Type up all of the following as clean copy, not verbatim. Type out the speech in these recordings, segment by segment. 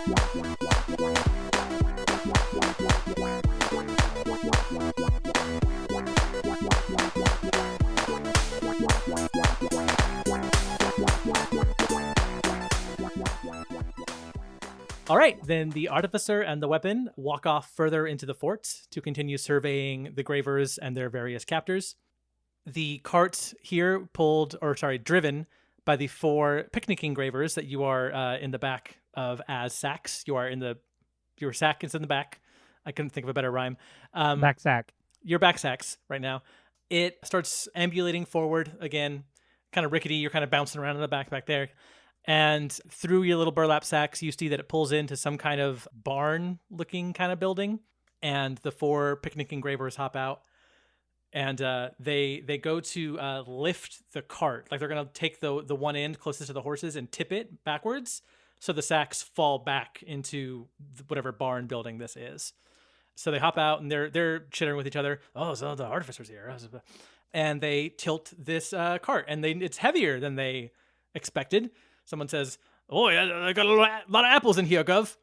All right, then the artificer and the weapon walk off further into the fort to continue surveying the gravers and their various captors. The cart here driven by the 4 picnicking gravers that you are in the back of as sacks. Your sack is in the back. I couldn't think of a better rhyme. Back sack. Your back sacks right now. It starts ambulating forward again, kind of rickety. You're kind of bouncing around in the back there. And through your little burlap sacks, you see that it pulls into some kind of barn-looking kind of building. And the 4 picnicking gravers hop out. And they go to lift the cart. Like they're going to take the one end closest to the horses and tip it backwards. So the sacks fall back into whatever barn building this is. So they hop out and they're chittering with each other. Oh, so the artificer's here. And they tilt this cart. And it's heavier than they expected. Someone says, "Oh, yeah, I got a lot of apples in here, Gov."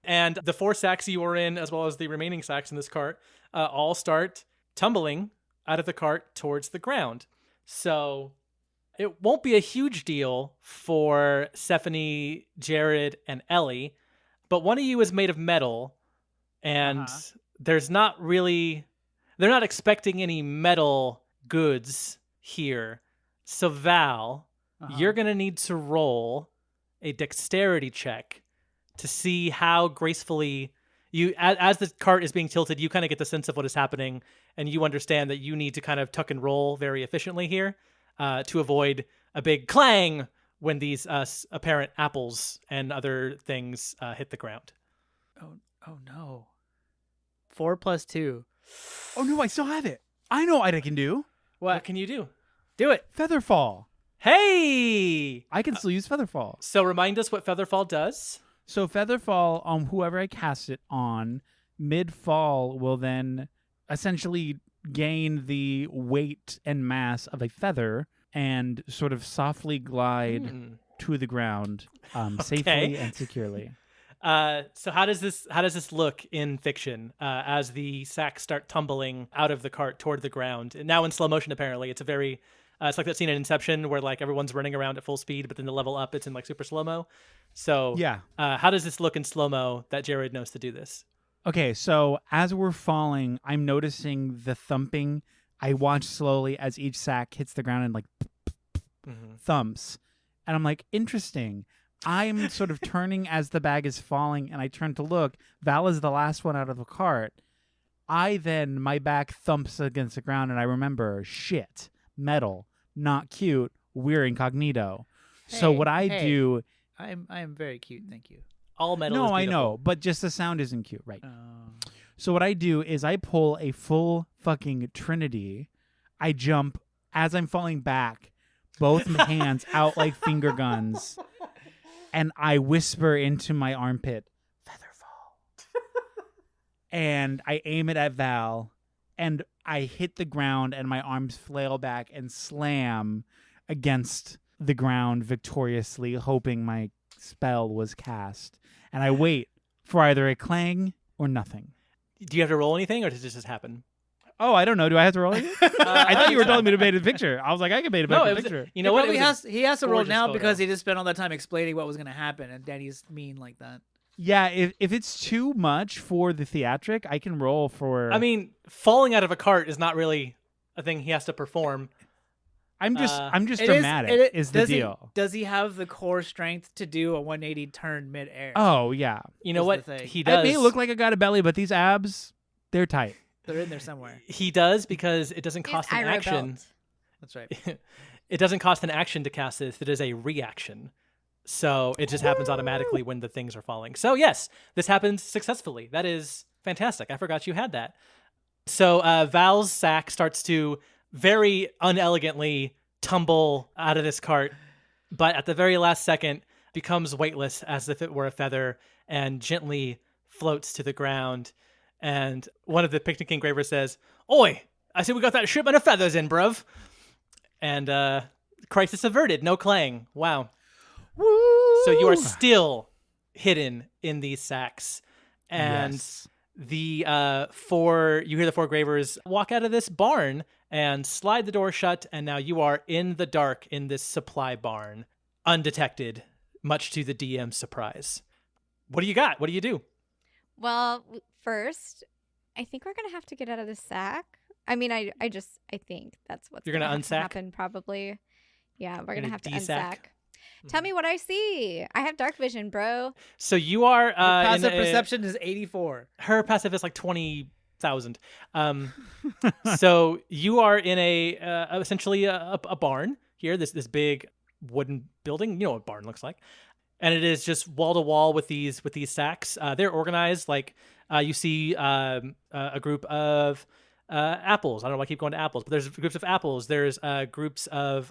And the 4 sacks you are in, as well as the remaining sacks in this cart, all start tumbling out of the cart towards the ground. So it won't be a huge deal for Stephanie, Jared, and Ellie, but one of you is made of metal, and they're not expecting any metal goods here. So Val, you're going to need to roll a dexterity check to see how gracefully as the cart is being tilted, you kind of get the sense of what is happening, and you understand that you need to kind of tuck and roll very efficiently here to avoid a big clang when these apparent apples and other things hit the ground. Oh no. 4 + 2. Oh no, I still have it. I know what I can do. What can you do? Do it. Featherfall. Hey! I can still use Featherfall. So remind us what Featherfall does. So Featherfall, on whoever I cast it on, mid-fall will then essentially gain the weight and mass of a feather and sort of softly glide to the ground safely and securely. So how does this look in fiction as the sacks start tumbling out of the cart toward the ground? And now in slow motion, apparently. It's a very... it's like that scene in Inception where like everyone's running around at full speed, but then the level up, it's in like super slow-mo. So yeah. How does this look in slow-mo that Jared knows to do this? Okay, so as we're falling, I'm noticing the thumping. I watch slowly as each sack hits the ground and like thumps. And I'm like, interesting. I'm sort of turning as the bag is falling, and I turn to look. Val is the last one out of the cart. My back thumps against the ground, and I remember, shit, metal, not cute, we're incognito. So what I do... I am very cute, thank you. All metal is beautiful. I know, but just the sound isn't cute, right? So what I do is I pull a full fucking Trinity. I jump as I'm falling back, both hands out like finger guns, and I whisper into my armpit, Featherfall. And I aim it at Val, and I hit the ground, and my arms flail back and slam against the ground victoriously, hoping my spell was cast. And I wait for either a clang or nothing. Do you have to roll anything, or does this just happen? Oh, I don't know. Do I have to roll it? I thought you were telling me to paint a picture. I was like, I can paint a picture. You know what? He has to roll now photo. because he just spent all that time explaining what was going to happen, and Danny's mean like that. Yeah, if it's too much for the theatric, I can roll for... I mean, falling out of a cart is not really a thing he has to perform. I'm just dramatic is the deal. Does he have the core strength to do a 180 turn midair? Oh, yeah. You know what? He does. I may look like I got a belly, but these abs, they're tight. They're in there somewhere. He does because it doesn't cost an action. That's right. It doesn't cost an action to cast this. It is a reaction. So it just happens automatically when the things are falling. So yes, this happens successfully. That is fantastic. I forgot you had that. So Val's sack starts to very unelegantly tumble out of this cart, but at the very last second becomes weightless as if it were a feather and gently floats to the ground. And one of the picnic engravers says, "Oi, I see we got that shipment of feathers in, bruv." And crisis averted, no clang. Wow. Woo! So you are still hidden in these sacks. And Yes. you hear the 4 gravers walk out of this barn and slide the door shut, and now you are in the dark in this supply barn, undetected, much to the DM's surprise. What do you got? What do you do? Well, first, I think we're gonna have to get out of the sack. I mean, I think that's what's You're gonna have to unsack? happen probably. Yeah, we're You're gonna gonna have to desack? unsack. Tell me what I see. I have dark vision, bro. So you are Passive perception is 84. Her passive is like 20,000. So you are in essentially a barn here. This big wooden building. You know what a barn looks like, and it is just wall to wall with these sacks. They're organized like you see a group of apples. I don't know why I keep going to apples, but there's groups of apples. There's groups of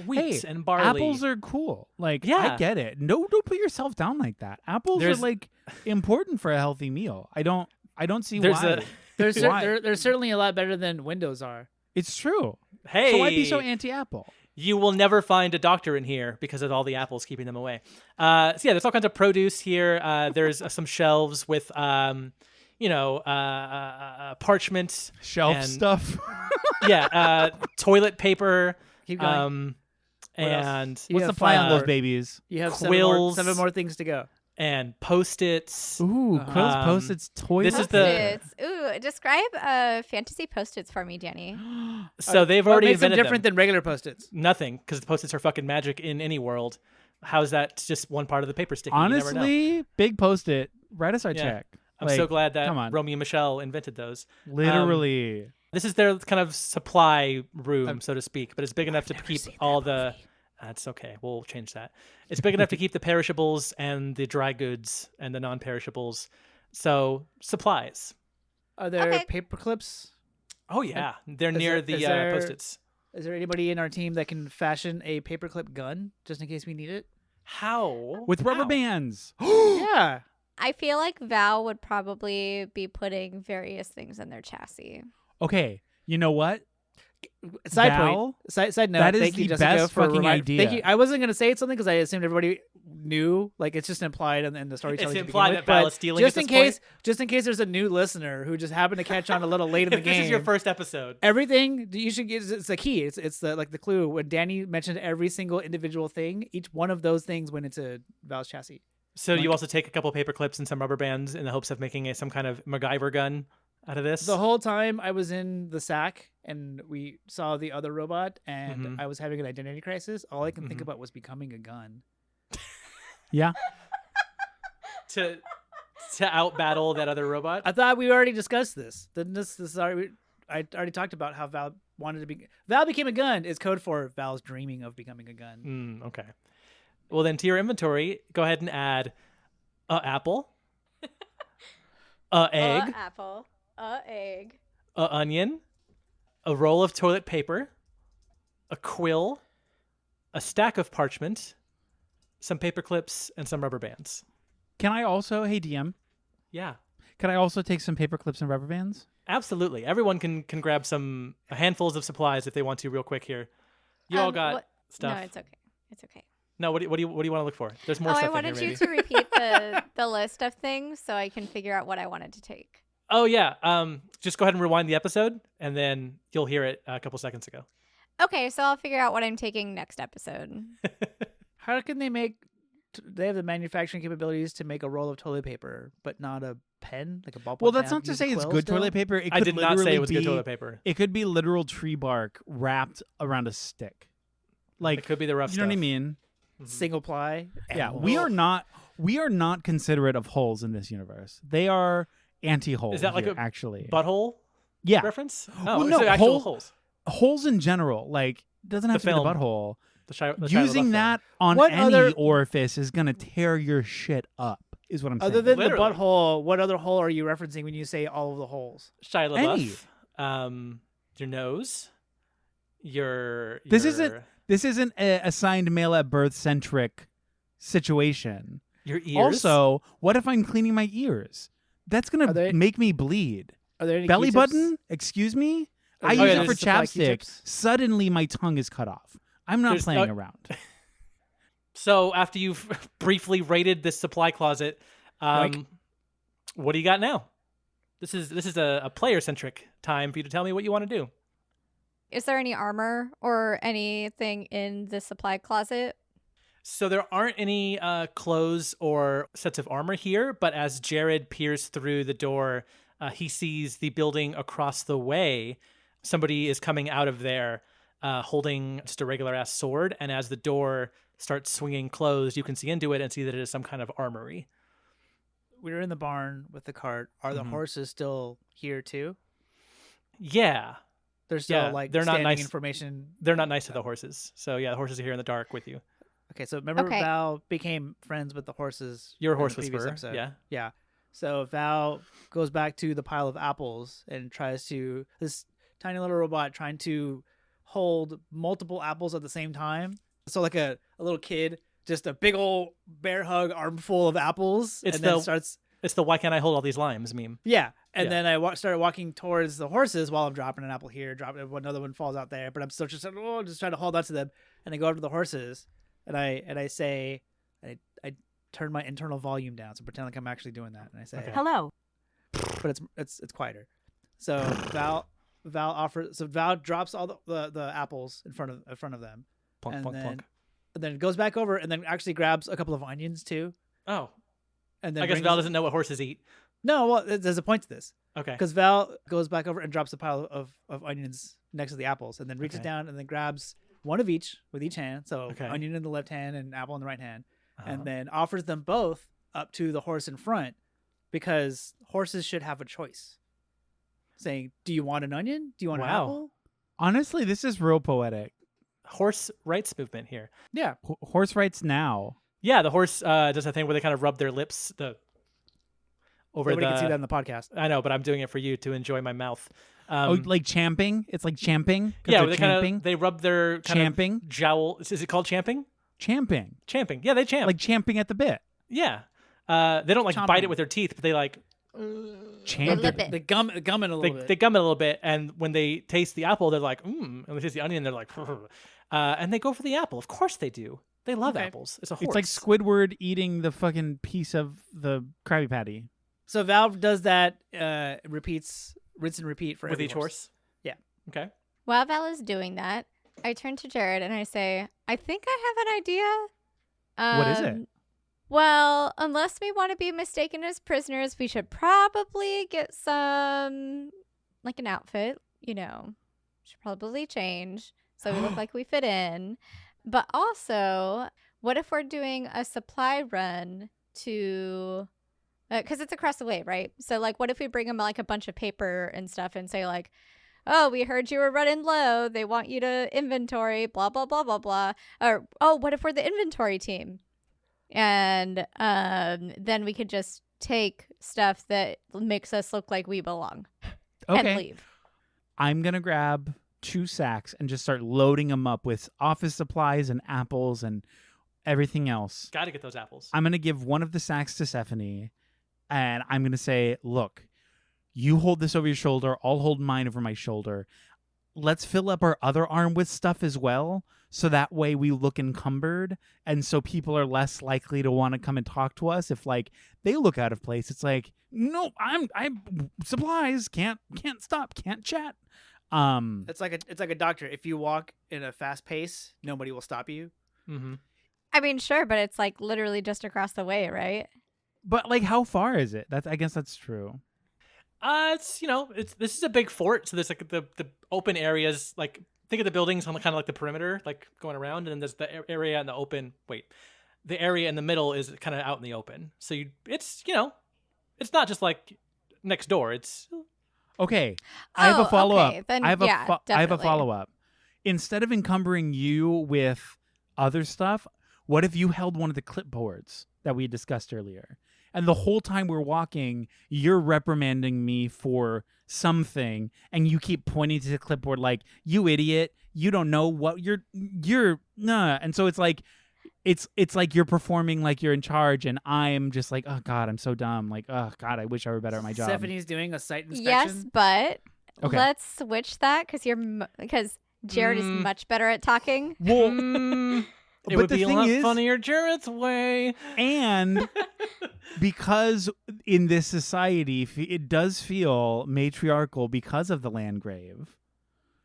wheat and barley. Apples are cool. Like, Yeah. I get it. No, don't put yourself down like that. Apples There's- are like important for a healthy meal. I don't see There's why. They're certainly a lot better than windows are. It's true. Hey, So why be so anti-apple? you will never find a doctor in here because of all the apples keeping them away. So yeah, there's all kinds of produce here. There's some shelves with parchment, Shelf and- stuff. toilet paper, Keep going. and else? You What's the have plan on those flour. babies? You have quills. 7 more things to go. and Post-its. Ooh, quills, Um, Post-its, toilet. this is the- Post-its. Ooh, describe fantasy post-its for me, Danny. So they've What already makes them invented different than regular Post-its? Nothing, because the Post-its are fucking magic in any world. How's that just one part of the paper sticky? You never know. Honestly, big Post-it. Write us our Yeah. check. I'm Like, so glad that come on. Romeo and Michelle invented those. Literally. This is their kind of supply room, so to speak, but it's big enough to keep all the. That's okay. We'll change that. It's big enough to keep the perishables and the dry goods and the non-perishables. So supplies. Are there Okay. paper clips? Oh yeah, they're Is near there- the is there- Post-its. Is there anybody in our team that can fashion a paperclip gun just in case we need it? How? With rubber How? bands. Yeah. I feel like Val would probably be putting various things in their chassis. Okay, you know what? Side Val, point. Side note. that is thank you, the Jessica, best for fucking Thank idea. you. I wasn't gonna say something because I assumed everybody knew. Like it's just implied in the storytelling. It's to begin implied with, that Val but is stealing Just at in this case, just in case there's a new listener who just happened to catch on a little late in the If game. this is your first episode. Everything you should get. It's the key. It's the clue. When Danny mentioned every single individual thing, each one of those things went into Val's chassis. So you also take a couple paper clips and some rubber bands in the hopes of making some kind of MacGyver gun out of this. The whole time I was in the sack and we saw the other robot and Mhm. I was having an identity crisis, all I can think Mhm. about was becoming a gun. Yeah. to out battle that other robot. I thought we already discussed this. Didn't this is already, I already talked about how Val wanted to be. Val became a gun is code for Val's dreaming of becoming a gun. Okay. Well, then to your inventory, go ahead and add a apple, a egg, apple. Egg. a onion, a roll of toilet paper, a quill, a stack of parchment, some paper clips, and some rubber bands. Can I also, hey DM, Yeah, can I also take some paper clips and rubber bands? absolutely. Everyone can grab some handfuls of supplies if they want to, real quick here. You all got what- stuff. No, it's okay. It's okay. No, what do you want to look for? There's more Oh, stuff I in wanted here, you maybe. to repeat the list of things so I can figure out what I wanted to take. Oh yeah. Just go ahead and rewind the episode, and then you'll hear it a couple seconds ago. Okay, so I'll figure out what I'm taking next episode. How can they make? They have the manufacturing capabilities to make a roll of toilet paper, but not a pen, like a ballpoint. Well, that's pen. not to Use say it's quill good still? toilet paper. It could I did not say literally it was good be- toilet paper. It could be literal tree bark wrapped around a stick. Like, It could be the rough you know what I stuff. mean? Single ply. Yeah, and- we are not considerate of holes in this universe. They are anti-holes. Is that like here, a actually? Butthole yeah, reference? Well, Oh, no, so actual hole- holes. holes in general. Like, doesn't have The to be film. the butthole. The Shia LaBeouf Using film. that on What any other- orifice is gonna tear your shit up. Is what I'm saying. Other than Literally. the butthole, what other hole are you referencing when you say all of the holes? Shia Any. LaBeouf. Your nose. Your. This isn't a assigned male at birth centric situation. Your ears. Also, what if I'm cleaning my ears? That's gonna Are they- make me bleed. Are there any Belly Q-tips? button? Excuse me? Are I there use any it for supply chapstick. Q-tips? Suddenly, my tongue is cut off. I'm not There's- playing around. So after you've briefly raided this supply closet, Yoink. what do you got now? This is a player-centric time for you to tell me what you want to do. Is there any armor or anything in the supply closet? So there aren't any clothes or sets of armor here, but as Jared peers through the door, he sees the building across the way. Somebody is coming out of there holding just a regular-ass sword, and as the door starts swinging closed, you can see into it and see that it is some kind of armory. We were in the barn with the cart. Are the horses still here too? Yeah. They're still Yeah, like they're not standing nice. information. They're not nice to the horses. So yeah, the horses are here in the dark with you. Okay, so remember Okay. Val became friends with the horses. You're a in horse the previous whisperer. episode. Yeah. Yeah. So Val goes back to the pile of apples and tries to this tiny little robot trying to hold multiple apples at the same time. So like a little kid, just a big old bear hug armful of apples, It's and then the- starts. It's the why can't I hold all these limes meme. Yeah, and Yeah. then I started walking towards the horses while I'm dropping an apple here, dropping another one falls out there, but I'm still just trying to hold on to them. And I go up to the horses, and I say, I turn my internal volume down, so pretend like I'm actually doing that, and I say, Okay. Hello. but it's quieter. So Val drops all the apples in front of them, Plunk, and plunk, then plunk. and then goes back over and then actually grabs a couple of onions too, Oh, and then I guess brings- Val doesn't know what horses eat. No, well, there's a point to this. Okay. Because Val goes back over and drops a pile of onions next to the apples, and then reaches Okay. down and then grabs one of each with each hand. So Okay. onion in the left hand and apple in the right hand, Uh-huh. and then offers them both up to the horse in front, because horses should have a choice. Saying, "Do you want an onion? Do you want an Wow. apple?" Honestly, this is real poetic. Horse rights movement here. Yeah. Horse rights now. Yeah, the horse does a thing where they kind of rub their lips over Nobody the. can see that in the podcast. I know, but I'm doing it for you to enjoy my mouth. Oh, like champing? It's like champing? 'Cause yeah, they're they champing? kind of they rub their kind Champing? of jowl. Is it called champing? Champing. Champing. Yeah, they champ. Like champing at the bit. yeah. They don't like bite Chomping. it with their teeth, but they like Champ lip it. it. They gum it a little bit. they gum it a little bit, and when they taste the apple, they're like, and they taste the onion, they're like, and they go for the apple. Of course they do. They love Okay. apples. It's a horse. It's like Squidward eating the fucking piece of the Krabby Patty. So Val does that. Rinse and repeat for with every each horse. Yeah. Okay. While Val is doing that, I turn to Jared and I say, I think I have an idea. What is it? Well, unless we want to be mistaken as prisoners, we should probably get some, like an outfit, should probably change so we look like we fit in. But also, what if we're doing a supply run to, because it's across the way, right? So, like, what if we bring them like a bunch of paper and stuff and say, like, oh, we heard you were running low. They want you to inventory, blah, blah, blah, blah, blah. Or, oh, what if we're the inventory team? And then we could just take stuff that makes us look like we belong and Okay. leave. I'm going to grab 2 sacks and just start loading them up with office supplies and apples and everything else. Got to get those apples. I'm going to give one of the sacks to Stephanie, and I'm going to say, look, you hold this over your shoulder. I'll hold mine over my shoulder. Let's fill up our other arm with stuff as well, so that way we look encumbered, and so people are less likely to want to come and talk to us if, like, they look out of place. It's like, no, I'm supplies, can't stop, can't chat. It's like a doctor. If you walk in a fast pace, nobody will stop you. Mm-hmm. I mean, sure, but it's like literally just across the way, right? But like, how far is it? I guess that's true. This is a big fort, so there's like the open areas. Like, think of the buildings on kind of like the perimeter, like going around, and then there's the area in the open. The area in the middle is kind of out in the open. So it's not just like next door. It's Okay, I have Oh, a follow up. okay. Then, I have a yeah, I have a definitely. follow up. Instead of encumbering you with other stuff, what if you held one of the clipboards that we discussed earlier? And the whole time we're walking, you're reprimanding me for something, and you keep pointing to the clipboard like, "You idiot! You don't know what you're nah." And so it's like you're performing like you're in charge, and I'm just like, "Oh God, I'm so dumb." Like, "Oh God, I wish I were better at my job." Stephanie's doing a site inspection. Yes, but Okay. let's switch that because Jared is much better at talking. Well, It would be a lot funnier Jareth's way. And because in this society, it does feel matriarchal because of the Landgrave.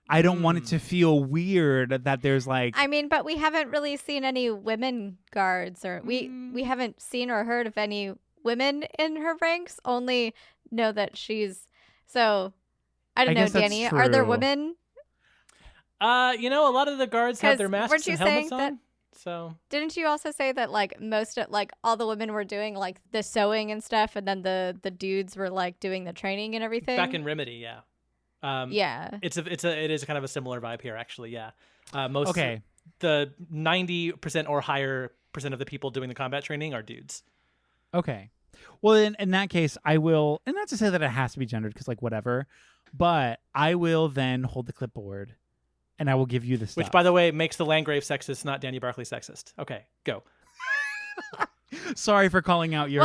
I don't want it to feel weird that there's like... I mean, but we haven't really seen any women guards, or we haven't seen or heard of any women in her ranks, only know that she's... So, I don't know, Danny, are there women? A lot of the guards have their masks and helmets on. So didn't you also say that like all the women were doing like the sewing and stuff, and then the dudes were like doing the training and everything? Back in Remedy, yeah. Yeah. It is kind of a similar vibe here, actually. Yeah. The 90% or higher percent of the people doing the combat training are dudes. Okay. Well, in that case, I will, and not to say that it has to be gendered, because like whatever, but I will then hold the clipboard. And I will give you the stuff. Which, by the way, makes the Landgrave sexist, not Danny Barclay sexist. Okay, go. Sorry for calling out your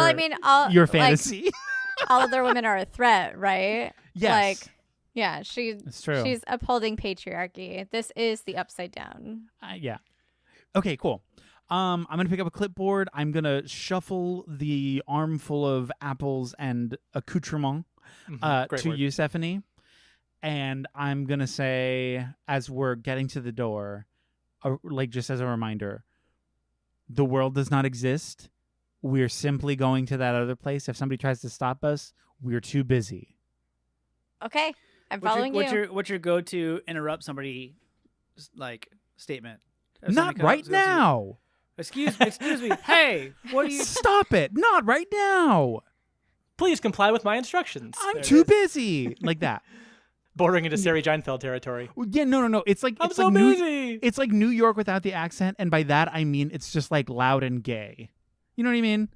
your fantasy. Like, all other women are a threat, right? Yes. Like, yeah, It's true. She's upholding patriarchy. This is the upside down. Yeah. Okay, cool. I'm going to pick up a clipboard. I'm going to shuffle the armful of apples and accoutrement to you, Stephanie. And I'm going to say, as we're getting to the door, like just as a reminder, the world does not exist. We're simply going to that other place. If somebody tries to stop us, we're too busy. Okay, I'm following you. What's your go-to interrupt somebody like statement? Not right now. Excuse me. Hey, what do you... Stop it. Not right now. Please comply with my instructions. I'm too busy. Like that. Bordering into Sari Jeinfeld territory. Yeah, no. It's like I'm so busy. It's like New York without the accent, and by that I mean it's just like loud and gay. You know what I mean?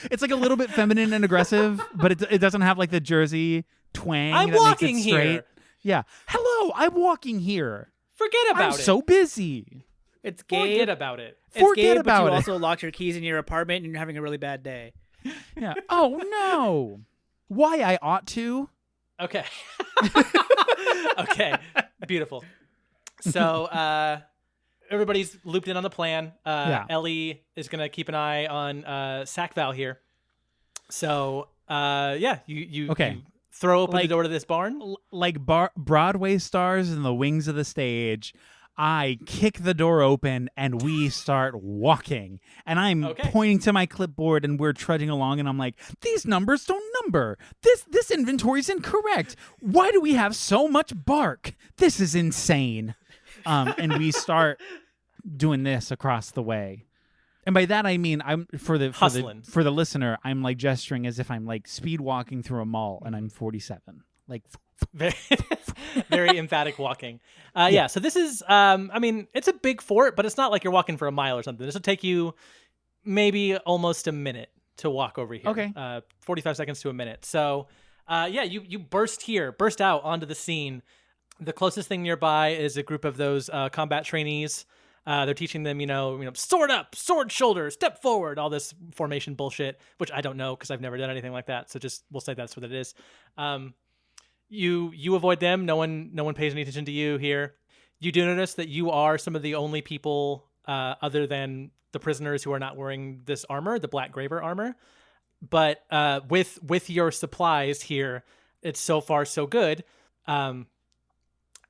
It's like a little bit feminine and aggressive, but it doesn't have like the Jersey twang. I'm that walking makes it straight. here. Yeah. Hello, I'm walking here. Forget about it. I'm so busy. It's gay. Forget about it. It's gay, but you also locked your keys in your apartment and you're having a really bad day. Yeah. Oh no. Why I ought to? Okay. Okay. Beautiful. So everybody's looped in on the plan. Ellie is going to keep an eye on Sackval here. So you throw open the door to this barn. Like Broadway stars in the wings of the stage, I kick the door open and we start walking. And I'm pointing to my clipboard and we're trudging along and I'm like, these numbers don't number. This inventory's incorrect. Why do we have so much bark? This is insane. And we start doing this across the way. And by that I mean I'm for the listener, I'm like gesturing as if I'm like speed walking through a mall and I'm 47. Like very emphatic walking. So this is it's a big fort, but it's not like you're walking for a mile or something. This will take you maybe almost a minute to walk over here. Okay. 45 seconds to a minute. So you burst out onto the scene. The closest thing nearby is a group of those combat trainees. They're teaching them, sword up, sword shoulder, step forward, all this formation bullshit, which I don't know because I've never done anything like that. So we'll say that's what it is. You avoid them. No one pays any attention to you here. You do notice that you are some of the only people other than the prisoners who are not wearing this armor, the Black Graver armor. But with your supplies here, it's so far so good.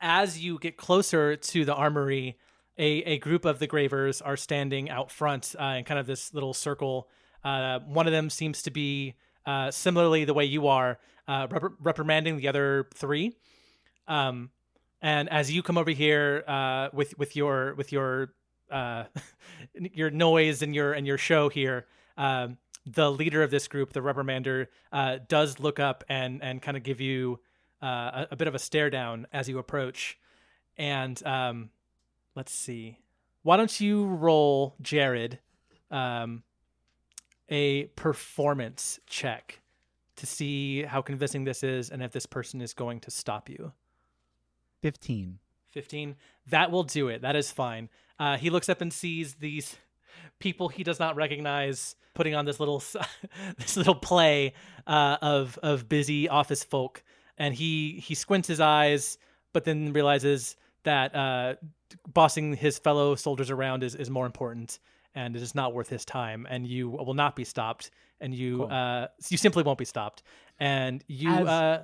As you get closer to the armory, a group of the Gravers are standing out front in kind of this little circle. One of them seems to be similarly the way you are, reprimanding the other three. And as you come over here with your your noise and your show here, the leader of this group, the reprimander, does look up and kind of give you a bit of a stare down as you approach. And let's see, why don't you roll, Jared, a performance check to see how convincing this is and if this person is going to stop you. 15. That will do it. That is fine. He looks up and sees these people he does not recognize putting on this little play of busy office folk, and he squints his eyes, but then realizes that bossing his fellow soldiers around is more important, and it is not worth his time, and you will not be stopped, and you Cool. you simply won't be stopped, and you As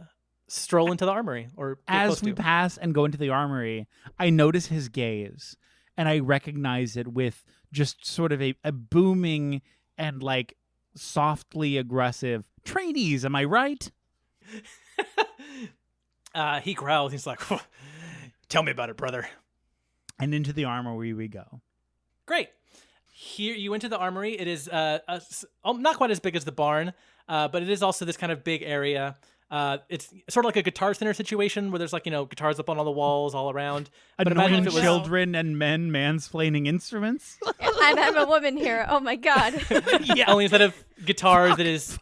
stroll into the armory or get close as we to. pass and go into the armory, I notice his gaze, and I recognize it with just sort of a booming and like softly aggressive trainees. Am I right? He growls. He's like, "Tell me about it, brother." And into the armory we go. Great. Here you enter the armory. It is not quite as big as the barn, but it is also this kind of big area. It's sort of like a Guitar Center situation where there's like, guitars up on all the walls all around. But imagine Annoying if it was children and men mansplaining instruments. And I'm a woman here. Oh my god. yeah, only instead of guitars, it is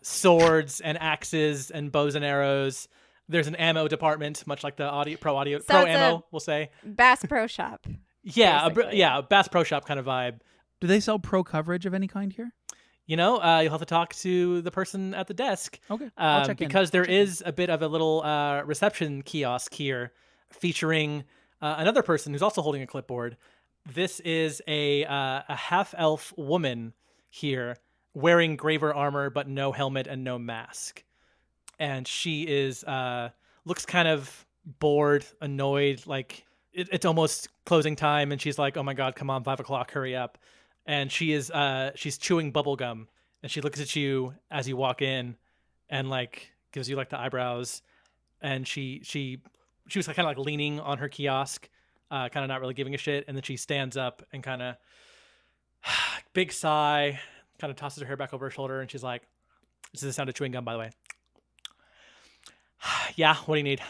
swords and axes and bows and arrows. There's an ammo department, much like the pro So pro it's ammo, a we'll say. Bass Pro Shop. Yeah, basically. a Bass Pro Shop kind of vibe. Do they sell pro coverage of any kind here? You'll have to talk to the person at the desk. Okay, I'll check in. Because there is a bit of a little reception kiosk here featuring another person who's also holding a clipboard. This is a half-elf woman here wearing Graver armor but no helmet and no mask. And she is looks kind of bored, annoyed, like it's almost closing time, and she's like, "Oh my god, come on, 5:00, hurry up!" And she's chewing bubble gum, and she looks at you as you walk in, and like gives you like the eyebrows, and she was kind of like leaning on her kiosk, kind of not really giving a shit, and then she stands up and kind of big sigh, kind of tosses her hair back over her shoulder, and she's like, "This is the sound of chewing gum, by the way." Yeah, what do you need?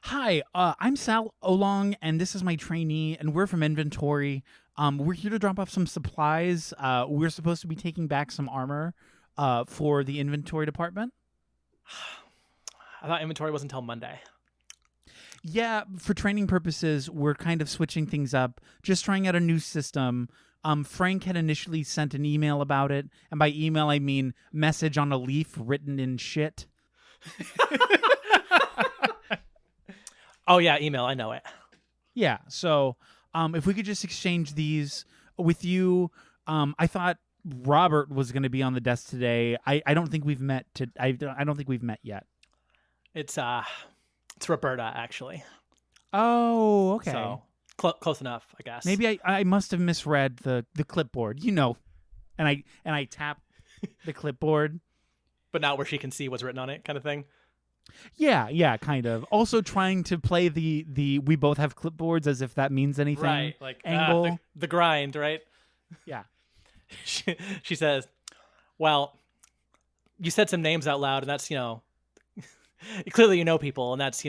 Hi, I'm Sal Olong, and this is my trainee, and we're from inventory. We're here to drop off some supplies. We're supposed to be taking back some armor for the inventory department. I thought inventory was until Monday. Yeah, for training purposes, we're kind of switching things up, just trying out a new system. Frank had initially sent an email about it, and by email I mean message on a leaf written in shit. Oh yeah, email. I know it. Yeah, so if we could just exchange these with you, I thought Robert was going to be on the desk today. I don't think we've met. I don't think we've met yet. It's Roberta actually. Oh, okay. So close enough, I guess. Maybe I must have misread the clipboard, and I tap the clipboard. But not where she can see what's written on it, kind of thing. Yeah, kind of. Also trying to play the we both have clipboards as if that means anything. Right, like angle. the grind, right? Yeah. She says, "Well, you said some names out loud, and that's clearly you know people, and that's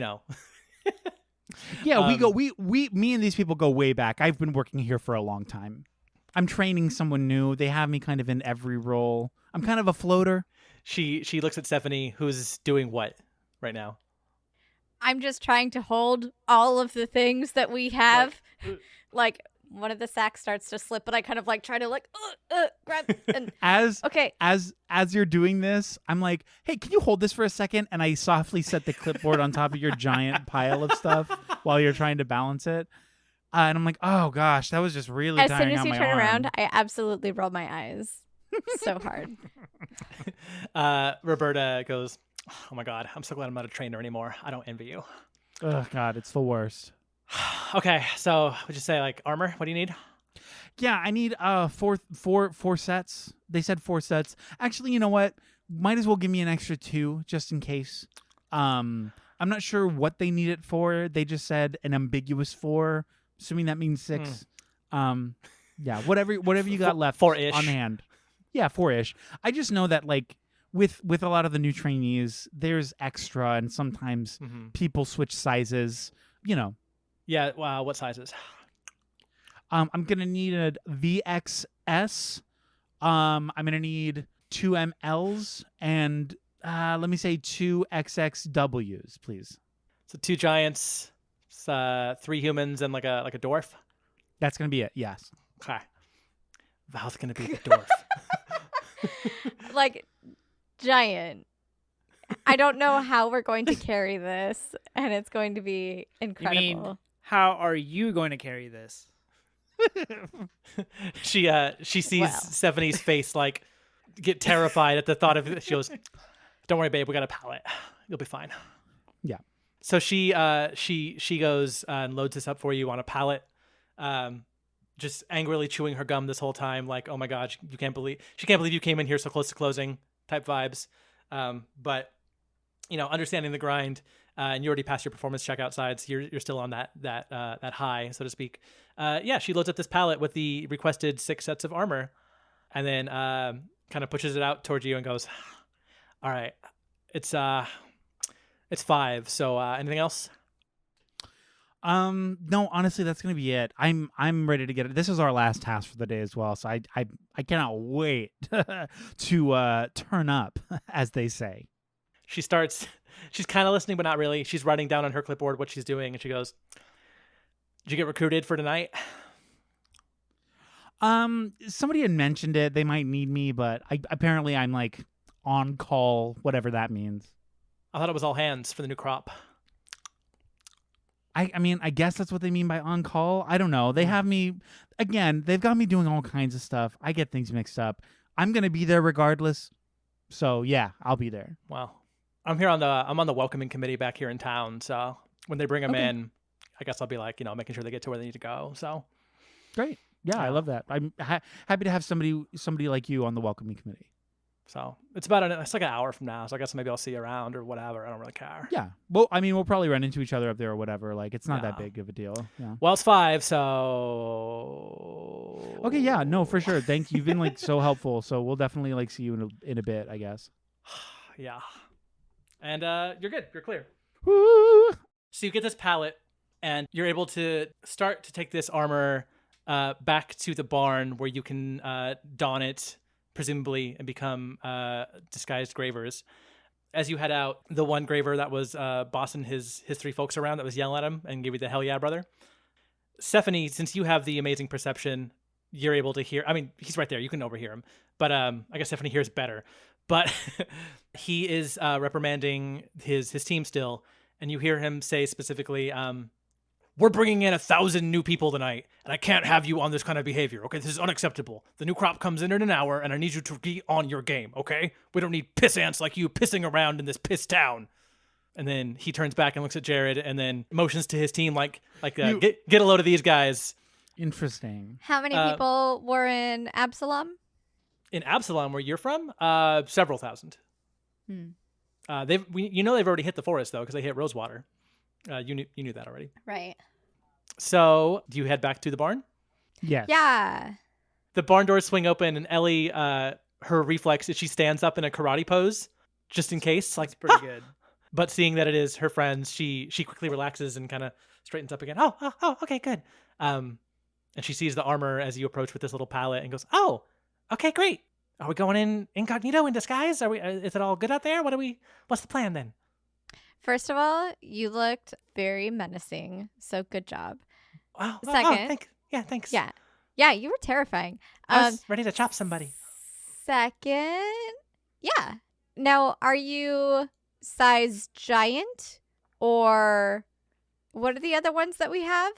Yeah, me and these people go way back. I've been working here for a long time. I'm training someone new. They have me kind of in every role. I'm kind of a floater." She looks at Stephanie, who's doing what right now. I'm just trying to hold all of the things that we have. Like one of the sacks starts to slip, but I kind of like try to grab and okay. As you're doing this, I'm like, "Hey, can you hold this for a second?" And I softly set the clipboard on top of your giant pile of stuff while you're trying to balance it. And I'm like, "Oh gosh, that was just really As tiring soon as on you my turn arm." around, I absolutely roll my eyes so hard. Roberta goes, "Oh my god, I'm so glad I'm not a trainer anymore. I don't envy you." Oh God, it's the worst. Okay, so would you say like armor? What do you need? Yeah, I need four sets. They said 4 sets. Actually, you know what? Might as well give me an extra 2 just in case. I'm not sure what they need it for. They just said an ambiguous 4, assuming that means 6. Yeah, whatever you got left 4-ish. on hand. Yeah, 4-ish. I just know that like with a lot of the new trainees, there's extra, and sometimes people switch sizes. Yeah. What sizes? I'm gonna need a VXS. I'm gonna need 2 MLs and let me say 2 XXWs, please. So 2 giants, 3 humans, and like a dwarf. That's gonna be it. Yes. Okay. Val's gonna be the dwarf. Like giant. I don't know how we're going to carry this, and it's going to be You incredible. mean, how are you going to carry this? She sees Well. Stephanie's face like get terrified at the thought of it. She goes, "Don't worry, babe. We got a pallet. You'll be fine." Yeah. So she goes and loads this up for you on a pallet, just angrily chewing her gum this whole time, like, "Oh my God, she can't believe you came in here so close to closing," type vibes. But understanding the grind, and you already passed your performance check outside, so you're still on that high, so to speak. She loads up this pallet with the requested 6 sets of armor, and then kind of pushes it out towards you and goes, "All right, it's 5. So anything else?" No, honestly, that's gonna be it. I'm ready to get it. This is our last task for the day as well, so I cannot wait to turn up, as they say. She's kind of listening, but not really. She's writing down on her clipboard what she's doing, and she goes, "Did you get recruited for tonight?" Somebody had mentioned it. They might need me, but apparently I'm like on call, whatever that means. I thought it was all hands for the new crop. I mean, I guess that's what they mean by on call. I don't know. They have me, again, they've got me doing all kinds of stuff. I get things mixed up. I'm going to be there regardless. So yeah, I'll be there. Well, I'm on the welcoming committee back here in town. So when they bring them in, I guess I'll be like, making sure they get to where they need to go. So Great. Yeah, I love that. I'm happy to have somebody like you on the welcoming committee. So it's like an hour from now. So I guess maybe I'll see you around or whatever. I don't really care. Yeah. Well, I mean, we'll probably run into each other up there or whatever. Like, it's not that Yeah. big of a deal. Yeah. Well, it's 5. So Okay. Yeah. No, for sure. Thank you. You've been like so helpful. So we'll definitely like see you in a bit, I guess. Yeah. And you're good. You're clear. Woo! So you get this pallet, and you're able to start to take this armor back to the barn where you can don it, presumably, and become disguised gravers. As you head out, the one graver that was bossing his 3 folks around that was yelling at him and gave you the hell yeah, brother. Stephanie, since you have the amazing perception, you're able to hear. I mean, he's right there. You can overhear him. But I guess Stephanie hears better. But he is reprimanding his team still. And you hear him say specifically, "We're bringing in 1,000 new people tonight, and I can't have you on this kind of behavior, okay? This is unacceptable. The new crop comes in an hour, and I need you to be on your game, okay? We don't need piss ants like you pissing around in this piss town." And then he turns back and looks at Jared, and then motions to his team like get a load of these guys. Interesting. How many people were in Absalom? In Absalom, where you're from, several thousand. They've already hit the forest though, because they hit Rosewater. You knew that already. Right. So, do you head back to the barn? Yes. Yeah. The barn doors swing open, and Ellie, her reflex is she stands up in a karate pose, just in case. Like, It's pretty good. But seeing that it is her friends, she quickly relaxes and kind of straightens up again. Oh, okay, good. And she sees the armor as you approach with this little pallet and goes, "Oh, okay, great. Are we going in incognito in disguise? Is it all good out there? What's the plan then?" First of all, you looked very menacing, so good job. Oh, Second. Thanks. Yeah. Yeah, you were terrifying. I was ready to chop somebody. Second, yeah. Now, are you size giant, or what are the other ones that we have?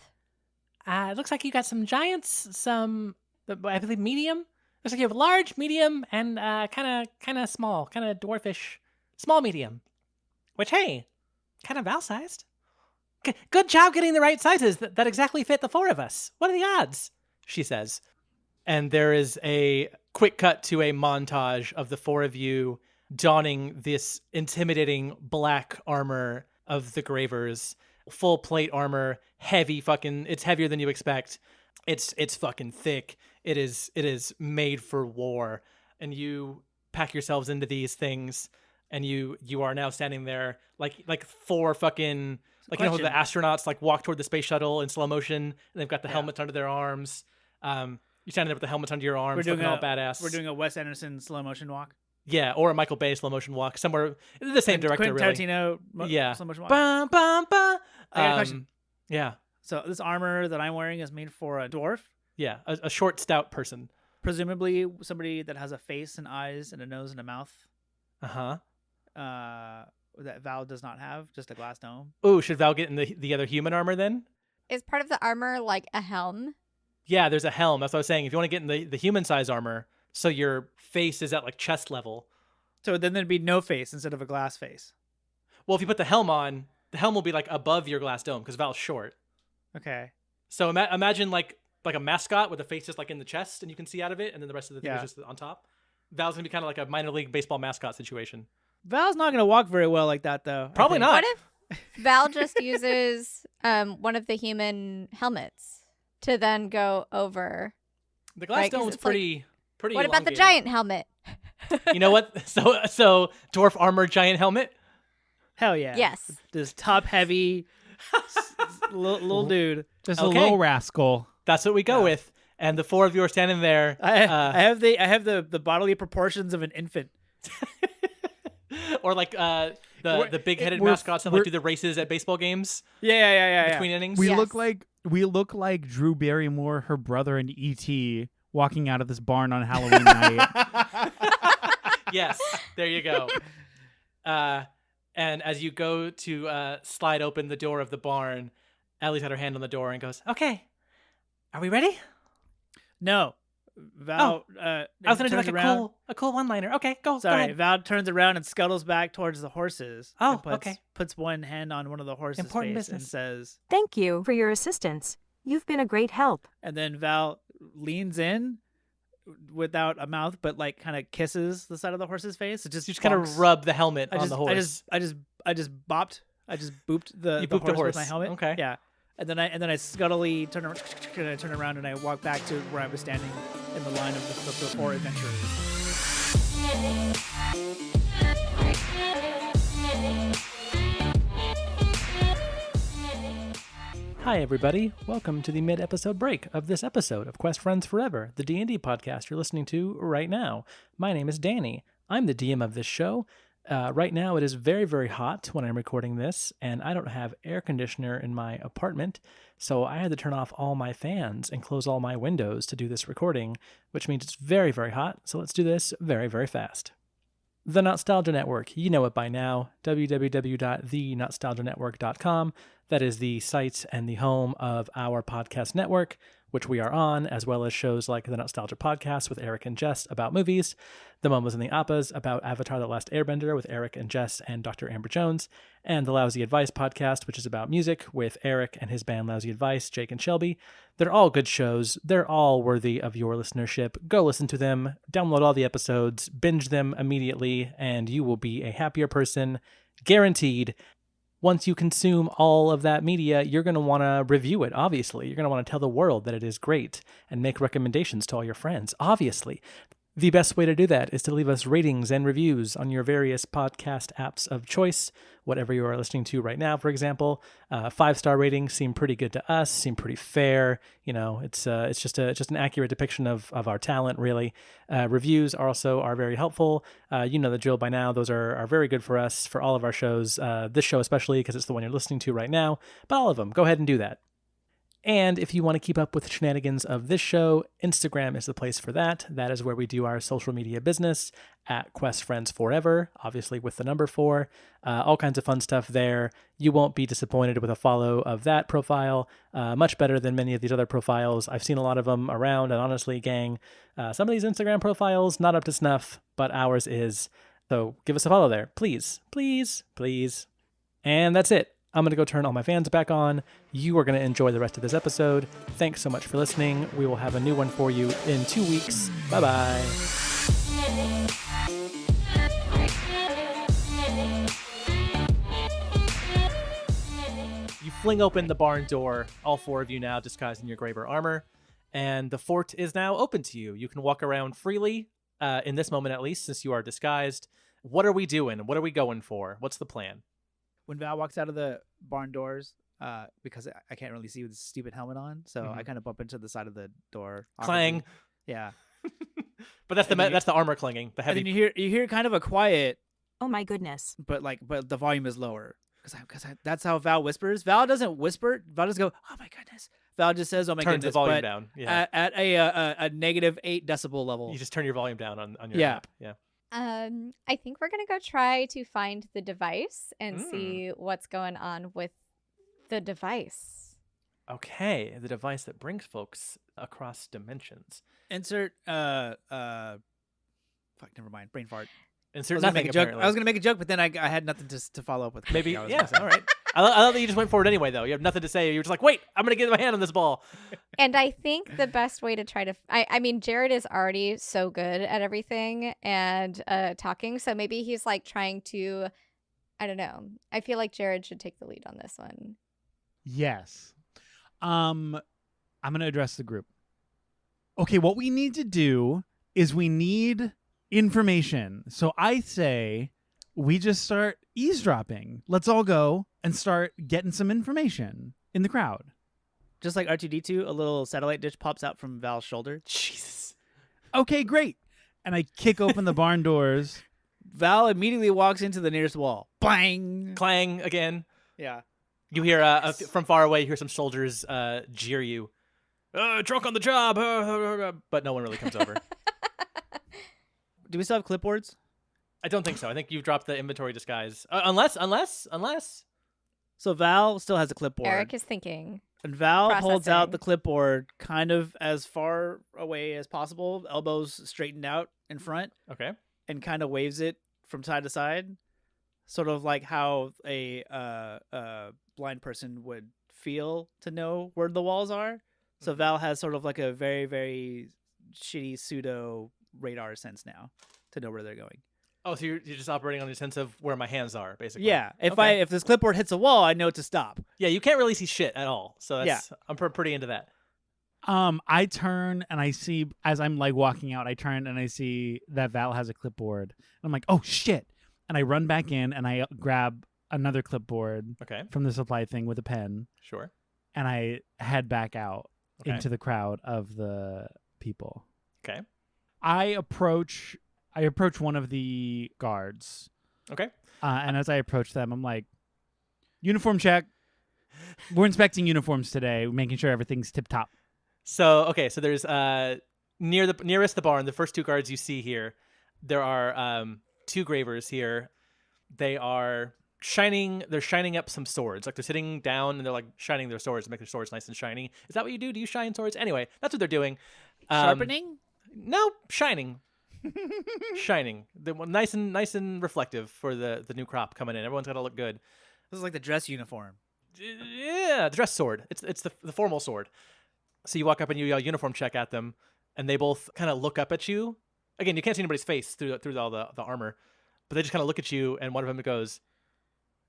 It looks like you got some giants, I believe medium. Looks like you have large, medium, and kind of small, kind of dwarfish, small, medium. Which, hey, kind of Val-sized. Good job getting the right sizes that exactly fit the 4 of us. What are the odds? She says. And there is a quick cut to a montage of the 4 of you donning this intimidating black armor of the Gravers. Full plate armor, heavy fucking, it's heavier than you expect. It's fucking thick. It is made for war. And you pack yourselves into these things, and you are now standing there like 4 fucking, like, you know, the astronauts like walk toward the space shuttle in slow motion, and they've got the helmets under their arms. You're standing there with the helmets under your arms, looking all badass. We're doing a Wes Anderson slow motion walk. Yeah, or a Michael Bay slow motion walk, somewhere the same director, Quentin really. Tarantino slow motion walk. Bum, bum, bum. I got a question. Yeah, So this armor that I'm wearing is made for a dwarf, yeah, a short, stout person. presumably somebody that has a face and eyes and a nose and a mouth. Uh-huh. that Val does not have, just a glass dome. Ooh, should Val get in the other human armor then? Is part of the armor like a helm? Yeah, there's a helm. That's what I was saying. If you want to get in the human size armor, so your face is at like chest level. So then there'd be no face instead of a glass face. Well, if you put the helm on, the helm will be like above your glass dome because Val's short. Okay. So imagine like a mascot with the face just like in the chest and you can see out of it, and then the rest of the thing is just on top. Val's gonna be kind of like a minor league baseball mascot situation. Val's not gonna walk very well like that, though. Probably not. What if Val just uses one of the human helmets to then go over? The glass Right, 'cause dome's it's pretty. What about the elongated. giant helmet? You know what? So dwarf armor giant helmet. Hell yeah. Yes. This top heavy little dude. Just Okay. a little rascal. That's what we go with. And the four of you are standing there. I have the bodily proportions of an infant. Or like the big-headed we're- mascots that like do the races at baseball games Yeah. between innings. We Yes. look like Drew Barrymore, her brother, and E.T. walking out of this barn on Halloween night. Yes, there you go. And as you go to slide open the door of the barn, Ellie's had her hand on the door and goes, "Okay, are we ready?" No. Val I was gonna do like turns around. a cool one-liner. Okay, go Sorry, ahead. Val turns around and scuttles back towards the horses. Oh, and okay. Puts one hand on one of the horses' Important face and business. says, Thank you for your assistance. You've been a great help. and then Val leans in without a mouth, but like kind of kisses the side of the horse's face. It just You just kind bonks. of rub the helmet on the horse. I just bopped. I just booped the, You the booped the horse with my horse. helmet. Okay. Yeah. And then I scuttily turn around and I walk back to where I was standing in the line of the four adventurers. Hi, everybody. Welcome to the mid-episode break of this episode of Quest Friends Forever, the D&D podcast you're listening to right now. My name is Danny. I'm the DM of this show. Right now, it is very, very hot when I'm recording this, and I don't have air conditioner in my apartment, so I had to turn off all my fans and close all my windows to do this recording, which means it's very, very hot, so let's do this very, very fast. The Nostalgia Network, you know it by now, www.thenostalgianetwork.com. That is the site and the home of our podcast network, which we are on, as well as shows like the Nostalgia Podcast with Eric and Jess about movies, the Mamas and the Appas about Avatar The Last Airbender with Eric and Jess and Dr. Amber Jones, and the Lousy Advice Podcast, which is about music with Eric and his band Lousy Advice, Jake and Shelby. They're all good shows. They're all worthy of your listenership. Go listen to them, download all the episodes, binge them immediately, and you will be a happier person, guaranteed. Once you consume all of that media, you're going to want to review it, obviously. You're going to want to tell the world that it is great and make recommendations to all your friends, obviously. The best way to do that is to leave us ratings and reviews on your various podcast apps of choice, whatever you are listening to right now, for example. 5-star ratings seem pretty good to us, seem pretty fair. You know, it's just an accurate depiction of our talent, really. Reviews are very helpful. You know the drill by now. Those are very good for us, for all of our shows. This show especially, because it's the one you're listening to right now. But all of them, go ahead and do that. And if you want to keep up with the shenanigans of this show, Instagram is the place for that. That is where we do our social media business at Quest Friends Forever, obviously with the number 4. All kinds of fun stuff there. You won't be disappointed with a follow of that profile. Much better than many of these other profiles. I've seen a lot of them around, and honestly, gang, some of these Instagram profiles, not up to snuff, but ours is. So give us a follow there. Please, please, please. And that's it. I'm going to go turn all my fans back on. You are going to enjoy the rest of this episode. Thanks so much for listening. We will have a new one for you in 2 weeks. Bye-bye. You fling open the barn door, all 4 of you now disguised in your Graver armor, and the fort is now open to you. You can walk around freely, in this moment at least, since you are disguised. What are we doing? What are we going for? What's the plan? When Val walks out of the barn doors, because I can't really see with this stupid helmet on, so Mhm. I kind of bump into the side of the door. Clang. awkwardly. Yeah. But that's And then that's the armor clanging, the And heavy. then you hear kind of a quiet, Oh my goodness. but the volume is lower because that's how Val whispers. Val doesn't whisper. Val just go, "Oh my goodness." Val just says, "Oh my turns goodness," the volume but down. Yeah, at a -8 decibel level. you just turn your volume down on your Yeah. app. Yeah. I think we're gonna go try to find the device and Mm. see what's going on with the device. Okay, the device that brings folks across dimensions. Insert fuck, never mind. Brain fart. I Insert was gonna nothing, make a joke. apparently. I was gonna make a joke, but then I had nothing to follow up with. Maybe, I was yeah, gonna say. all right. I love that you just went forward anyway, though. You have nothing to say. You're just like, wait, I'm going to get my hand on this ball. And I think the best way to try to, I mean, Jared is already so good at everything and talking. So maybe he's like trying to, I don't know. I feel like Jared should take the lead on this one. Yes. I'm going to address the group. Okay, what we need to do is we need information. So I say we just start eavesdropping. Let's all go and start getting some information in the crowd. Just like R2D2, a little satellite dish pops out from Val's shoulder. Jesus. Okay, great. And I kick open the barn doors. Val immediately walks into the nearest wall. Bang! Clang again. Yeah. You hear from far away, you hear some soldiers jeer you. Drunk on the job. But no one really comes over. Do we still have clipboards? I don't think so. I think you've dropped the inventory disguise. Unless. So Val still has a clipboard. Eric is thinking. And Val holds out Processing. the clipboard kind of as far away as possible, elbows straightened out in front, Okay. and kind of waves it from side to side, sort of like how a blind person would feel to know where the walls are. So Val has sort of like a very, very shitty pseudo radar sense now to know where they're going. Oh, so you're just operating on the sense of where my hands are, basically. Yeah, Okay. if this clipboard hits a wall, I know to stop. Yeah, you can't really see shit at all. So that's I'm pretty into that. I turn and I see, as I'm like walking out, I turn and I see that Val has a clipboard. I'm like, oh shit. And I run back in and I grab another clipboard Okay. from the supply thing with a pen. Sure. And I head back out Okay. into the crowd of the people. Okay. I approach one of the guards. Okay. And as I approach them, I'm like, uniform check. We're inspecting uniforms today, making sure everything's tip top. So there's nearest the barn, the first two guards you see here, there are two gravers here. They're shining up some swords. Like they're sitting down and they're like shining their swords to make their swords nice and shiny. Is that what you do? Do you shine swords? Anyway, that's what they're doing. Sharpening? No, shining. Shining. They're nice and reflective for the new crop coming in. Everyone's got to look good. This is like the dress uniform. Yeah, the dress sword. It's the formal sword. So you walk up and you yell uniform check at them, and they both kind of look up at you. Again, you can't see anybody's face through all the armor, but they just kind of look at you, and one of them goes,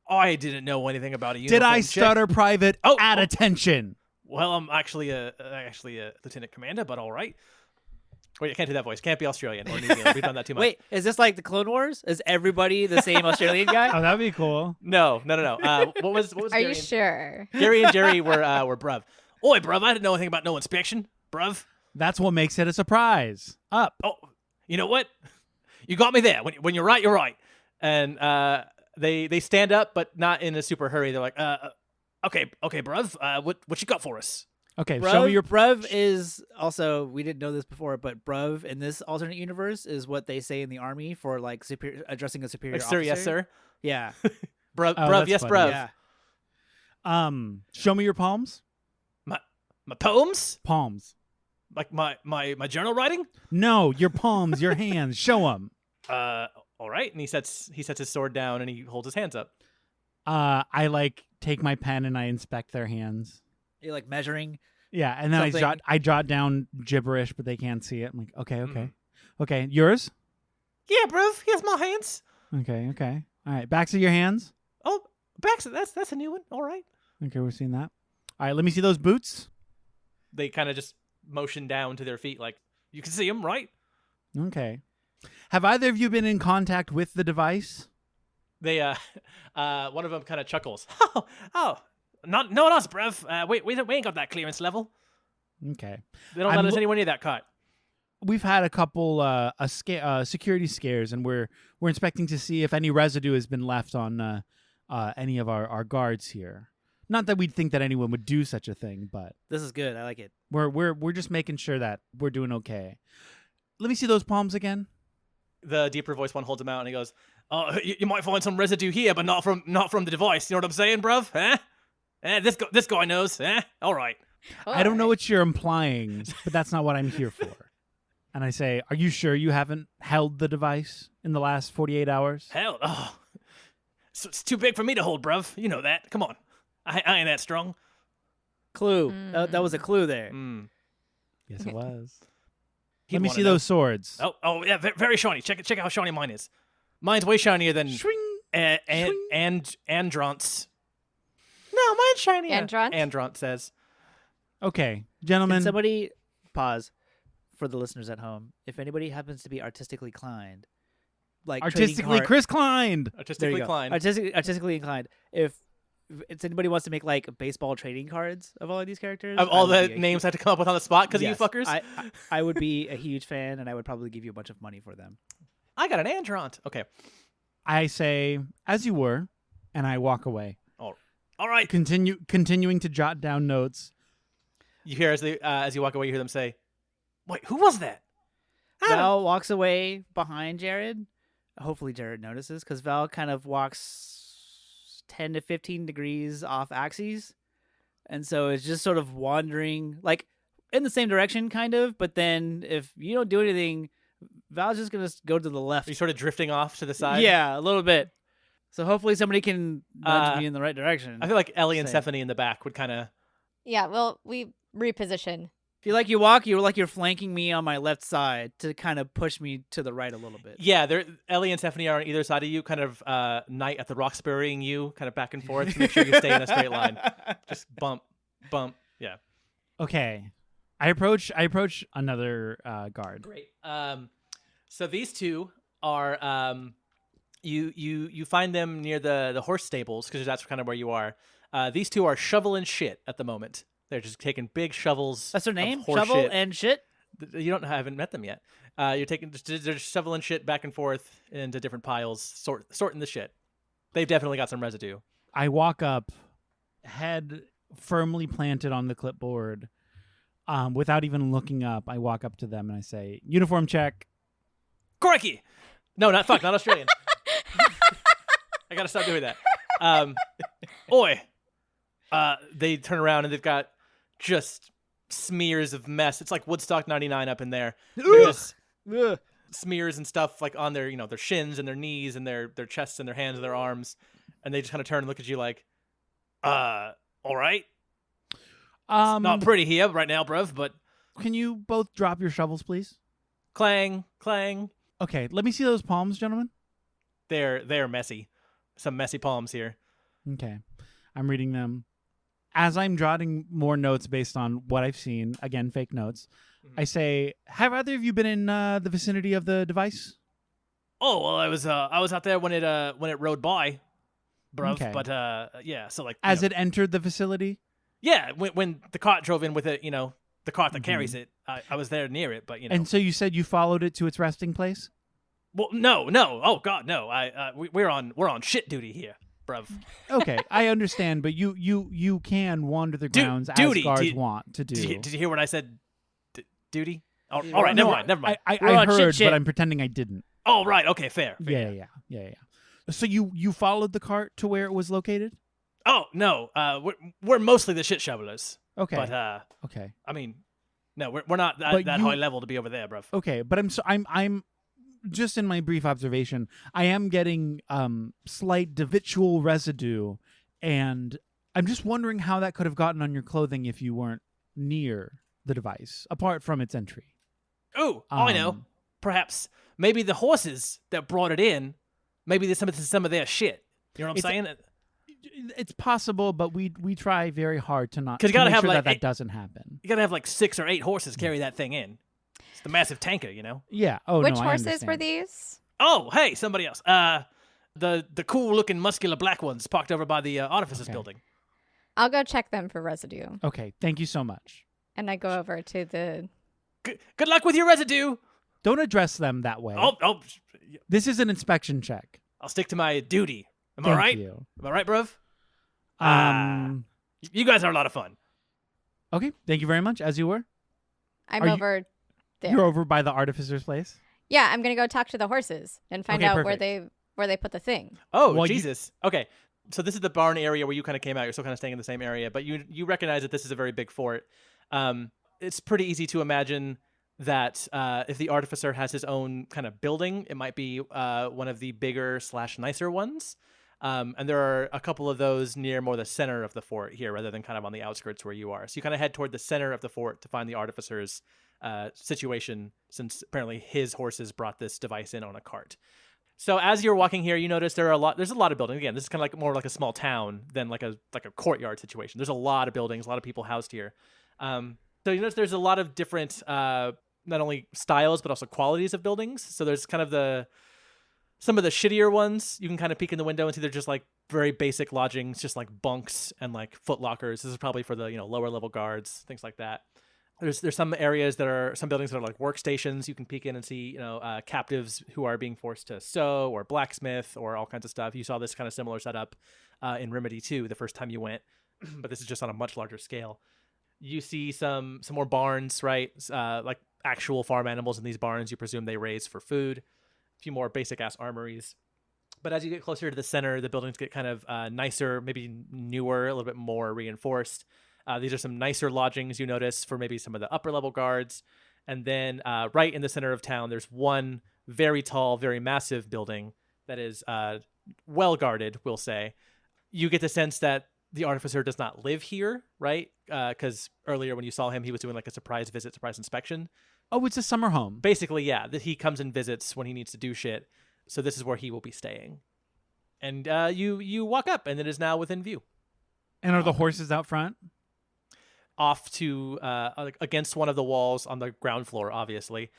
I didn't know anything about a uniform Did I check." stutter, Private? Oh, at oh. attention. Well, I'm actually a lieutenant commander, but all right. Wait, I can't do that voice. Can't be Australian or New Zealand. We've done that too much. Wait, is this like the Clone Wars? Is everybody the same Australian guy? Oh, that'd be cool. No. What was Are Gary you and- sure? Gary and Jerry were bruv. Oi, bruv, I didn't know anything about no inspection, bruv. That's what makes it a surprise. Up. Oh, you know what? You got me there. When you're right, you're right. And they stand up, but not in a super hurry. They're like, okay, bruv, what you got for us? Okay, Bruv, show me your. bruv is also, we didn't know this before, but bruv in this alternate universe is what they say in the army for like addressing a superior Like, officer. sir, yes, sir. Yeah. Bruv, Oh, bruv, that's yes, funny. bruv. Yeah. Show me your palms. My poems? Palms. Like my journal writing? No, your palms, your hands. Show them. All right. And he sets his sword down and he holds his hands up. I like take my pen and I inspect their hands. You're like measuring. Yeah, and then Something. I jot down gibberish, but they can't see it. I'm like, okay. Yours? Yeah, bruv. Here's my hands. Okay. All right, backs of your hands. Oh, backs. That's a new one. All right. Okay, we're seeing that. All right, let me see those boots. They kind of just motion down to their feet, like you can see them, right? Okay. Have either of you been in contact with the device? They one of them kind of chuckles. Oh, not us, bruv. We ain't got that clearance level. Okay. They don't let us anywhere near that cut. We've had a couple security scares, and we're inspecting to see if any residue has been left on any of our guards here. Not that we'd think that anyone would do such a thing, but This is good. I like it. we're just making sure that we're doing okay. Let me see those palms again. The deeper voice one holds him out, and he goes, "Oh, you might find some residue here, but not from the device. You know what I'm saying, bruv? This guy knows. All right." I don't know what you're implying, but that's not what I'm here for. And I say, are you sure you haven't held the device in the last 48 hours? Hell, it's too big for me to hold, bruv. You know that. Come on, I ain't that strong. Clue. That was a clue there. Yes, it was. He'd Let me wanna see know. those swords. Oh yeah, very shiny. Check out how shiny mine is. Mine's way shinier than Swing. Andront's. No, mine's shinier. Andront? Andront says. Okay, Can gentlemen. somebody pause for the listeners at home? If anybody happens to be artistically inclined, like Artistically Chris Klein. There Artistically you go. inclined. Artistically inclined. If anybody wants to make like baseball trading cards of all of these characters, Of all I would the be names I had to come up with on the spot because Yes, of you fuckers. I would be a huge fan, and I would probably give you a bunch of money for them. I got an Andront. Okay. I say, as you were, and I walk away. All right. Continuing to jot down notes. You hear as you walk away, you hear them say, "Wait, who was that?" Val walks away behind Jared. Hopefully Jared notices, because Val kind of walks 10 to 15 degrees off axes. And so it's just sort of wandering, like, in the same direction, kind of. But then if you don't do anything, Val's just going to go to the left. Are you sort of drifting off to the side? Yeah, a little bit. So hopefully somebody can nudge me in the right direction. I feel like Ellie and Same. Stephanie in the back would kind of. Yeah, well, we reposition. If you like you walk, you're like you're flanking me on my left side to kind of push me to the right a little bit. Yeah, Ellie and Stephanie are on either side of you, kind of Knight at the Roxburying you, kind of back and forth to make sure you stay in a straight line. Just bump. Yeah. Okay. I approach another guard. Great. So these two are you find them near the horse stables because that's kind of where you are. These two are shoveling shit at the moment. They're just taking big shovels. That's their of name? horse Shovel shit. and shit? Haven't met them yet. They're just shoveling shit back and forth into different piles, sorting the shit. They've definitely got some residue. I walk up, head firmly planted on the clipboard. Without even looking up, I walk up to them and I say, "Uniform check." Crikey! No, not Australian. I gotta stop doing that. Oi! They turn around and they've got just smears of mess. It's like Woodstock 99 up in there. There's Ugh. smears and stuff like on their, their shins and their knees and their chests and their hands and their arms, and they just kind of turn and look at you like, all right. Not pretty here right now, bruv, but Can you both drop your shovels, please? clang, clang. Okay, let me see those palms, gentlemen. They're messy. Some messy palms here. Okay, I'm reading them. As I'm jotting more notes based on what I've seen, again, fake notes, I say, have either of you been in the vicinity of the device? Oh well, I was out there when it rode by, bruv. Okay. But yeah, so like As it entered the facility? yeah, when the cart drove in with it, the cart that carries it, I was there near it, but And so you said you followed it to its resting place? well, no, oh god, no, we're on shit duty here, bruv. Okay, I understand, but you can wander the grounds duty. as guards want to do. Did you hear what I said? Duty. Oh, Yeah. all right, No, never mind. I We're on heard, shit. but I'm pretending I didn't. Oh right, okay, fair. Yeah. So you followed the cart to where it was located? Oh no, we're mostly the shit shovelers, Okay. but Okay. I mean, no, we're not But that you- high level to be over there, bruv. Okay, but I'm just in my brief observation, I am getting slight devitual residue, and I'm just wondering how that could have gotten on your clothing if you weren't near the device, apart from its entry. Ooh, I know. Um, Perhaps maybe the horses that brought it in, maybe there's some of their shit. You know what I'm saying? It's possible, but we try very hard to not 'Cause you to gotta make have, sure like, that doesn't happen. You gotta have like 6 or 8 horses carry that thing in. It's the massive tanker, Yeah. Oh Which no, I horses were understand. these? Oh, hey, somebody else. The cool looking muscular black ones parked over by the artificers Okay. building. I'll go check them for residue. Okay, thank you so much. And I go over to the. Good luck with your residue. Don't address them that way. Oh, This is an inspection check. I'll stick to my duty. Am I Thank right? you. Am I right, bruv? You guys are a lot of fun. Okay, thank you very much. As you were, I'm Are you- over there. you're over by the artificer's place. Yeah, I'm gonna go talk to the horses and find Okay, out perfect. where they put the thing. Oh, Well, you- Jesus. Okay. So this is the barn area where you kind of came out. You're still kind of staying in the same area, but you recognize that this is a very big fort. It's pretty easy to imagine that if the artificer has his own kind of building, it might be one of the bigger / nicer ones. And there are a couple of those near more the center of the fort here, rather than kind of on the outskirts where you are. So you kind of head toward the center of the fort to find the artificer's situation, since apparently his horses brought this device in on a cart. So as you're walking here, you notice there's a lot of buildings. Again, this is kind of like more like a small town than like a courtyard situation. There's a lot of buildings, a lot of people housed here. So you notice there's a lot of different not only styles but also qualities of buildings. So there's kind of some of the shittier ones. You can kind of peek in the window and see they're just like very basic lodgings, just like bunks and like foot lockers. This is probably for the lower level guards, things like that. There's some areas some buildings that are like workstations. You can peek in and see, captives who are being forced to sew or blacksmith or all kinds of stuff. You saw this kind of similar setup in Remedy 2 the first time you went, but this is just on a much larger scale. You see some more barns, right? Like actual farm animals in these barns. You presume they raise for food. A few more basic ass armories. But as you get closer to the center, the buildings get kind of nicer, maybe newer, a little bit more reinforced. These are some nicer lodgings, you notice, for maybe some of the upper level guards. And then right in the center of town, there's one very tall, very massive building that is well guarded, we'll say. You get the sense that the artificer does not live here, right? Because earlier when you saw him, he was doing like a surprise visit, surprise inspection. Oh, it's a summer home. Basically, yeah, that he comes and visits when he needs to do shit. So this is where he will be staying. And you walk up, and it is now within view. And are the horses out front? Off to against one of the walls on the ground floor, obviously,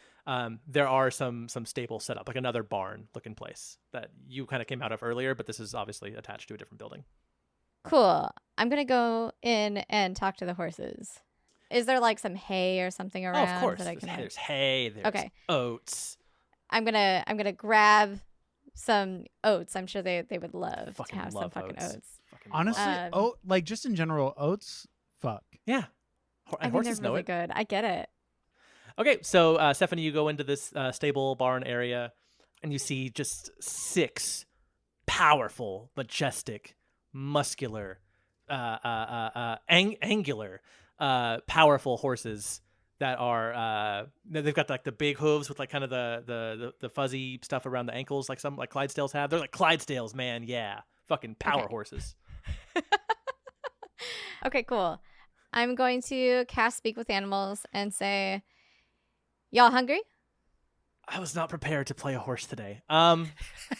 there are some stables set up, like another barn looking place that you kind of came out of earlier, but this is obviously attached to a different building. Cool. I'm gonna go in and talk to the horses. Is there like some hay or something around? Oh, of course. That I can There's hay, there's Okay. oats. I'm gonna grab some oats. I'm sure they would love to Fucking have some love fucking oats. oats. Fucking Honestly, love- like just in general, oats, fuck. yeah. I And mean, horses they're know really it. good. I get it. Okay, so Stephanie, you go into this stable barn area, and you see just 6 powerful, majestic, muscular, angular, powerful horses that are they've got like the big hooves with like kind of the fuzzy stuff around the ankles, like some like Clydesdales have. They're like Clydesdales, man. Yeah, fucking power Okay. horses. Okay, cool. I'm going to cast Speak with Animals and say, "Y'all hungry?" I was not prepared to play a horse today. And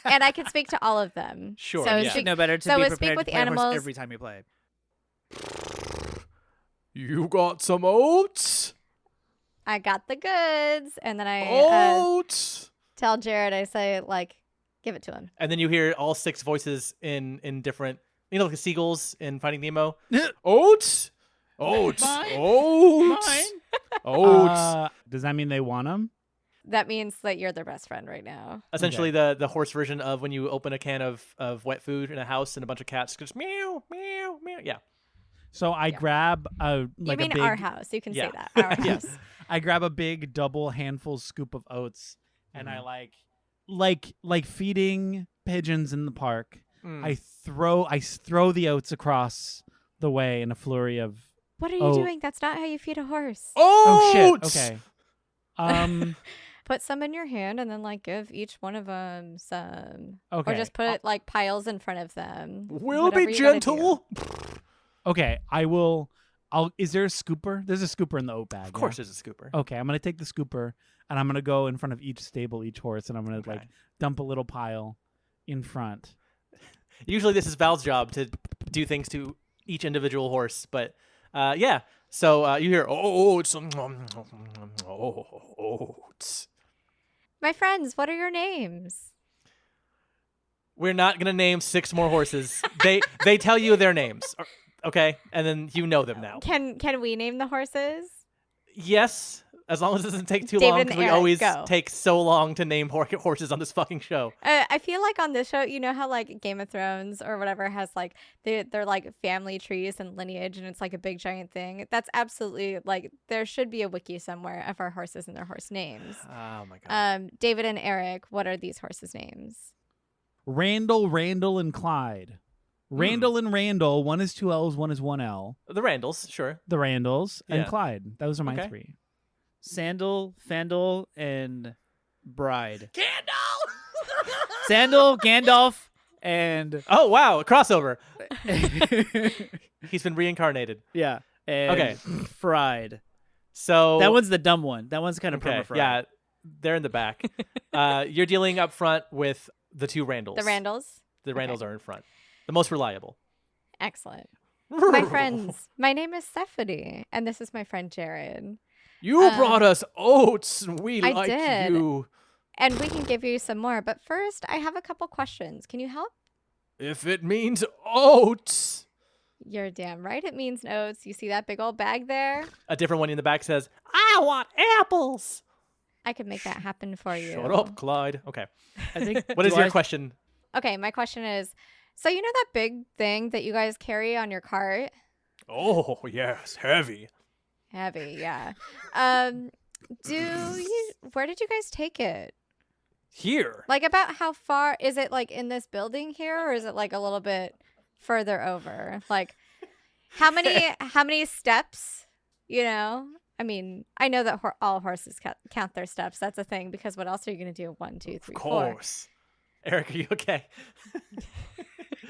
I can speak to all of them. Sure, So yeah. You speak- should know better to so be with Speak prepared with to play a horse Animals- every time you play. You got some oats? I got the goods, and then I Oats. tell Jared. I say, like, give it to him. And then you hear all 6 voices in different, like the seagulls in Finding Nemo. Oats, oats, Mine. oats, Mine. oats. Does that mean they want them? That means that you're their best friend right now. Essentially, the horse version of when you open a can of wet food in a house and a bunch of cats just meow meow meow. Yeah, So I Yeah. grab a You like mean a big. our house? You can Yeah. say that. Our Yeah. house. I grab a big double handful scoop of oats, and Mm-hmm. I like feeding pigeons in the park. Mm. I throw the oats across the way in a flurry of. What are you Oh. doing? That's not how you feed a horse. Oh shit! Oats! Okay. Put some in your hand and then like give each one of them some. Okay. Or just put like piles in front of them. We'll Whatever be you gotta do. gentle. Okay. I will. Is there a scooper? There's a scooper in the oat bag. Of course, there's a scooper. Okay, I'm gonna take the scooper and I'm gonna go in front of each stable, each horse, and I'm gonna Okay. like dump a little pile in front. Usually, this is Val's job to do things to each individual horse, but yeah. So you hear oats, oats. My friends, what are your names? We're not gonna name 6 more horses. They tell you their names, okay, and then you know them now. Can we name the horses? Yes, As long as it doesn't take too David long, and because we Eric, always go. take so long to name horses on this fucking show. I feel like on this show, you know how like Game of Thrones or whatever has like they're like family trees and lineage, and it's like a big giant thing. That's absolutely like there should be a wiki somewhere of our horses and their horse names. Oh my god. David and Eric, what are these horses' names? Randall, and Clyde. Randall and Randall. One is 2 L's, one is 1 L. The Randalls, sure. The Randalls and Yeah. Clyde. Those are my Okay. 3. Sandal, Fandal, and Bride. Candle! Sandal, Gandalf, and Oh, wow. A crossover. He's been reincarnated. yeah, and Okay. Fried. So That one's the dumb one. That one's kind of okay. perma-fried. Yeah, they're in the back. You're dealing up front with the 2 Randalls. The Randalls. The Okay. Randalls are in front. The most reliable. Excellent. My friends, my name is Stephanie, and this is my friend Jared. You brought us oats. We I like did. you. And we can give you some more. But first, I have a couple questions. Can you help? If it means oats. You're damn right it means oats. You see that big old bag there? A different one in the back says, I want apples. I could make that happen for you. Shut up, Clyde. Okay. I think. What is do your I- question? Okay, my question is, so you know that big thing that you guys carry on your cart? Oh, yes. Heavy. Heavy, yeah. Where did you guys take it? Here. Like about how far is it like in this building here, or is it like a little bit further over? Like how many steps, you know? I mean, I know that all horses count their steps. That's a thing, because what else are you going to do? 1, 2, 3, Of 4. course. Eric, are you okay?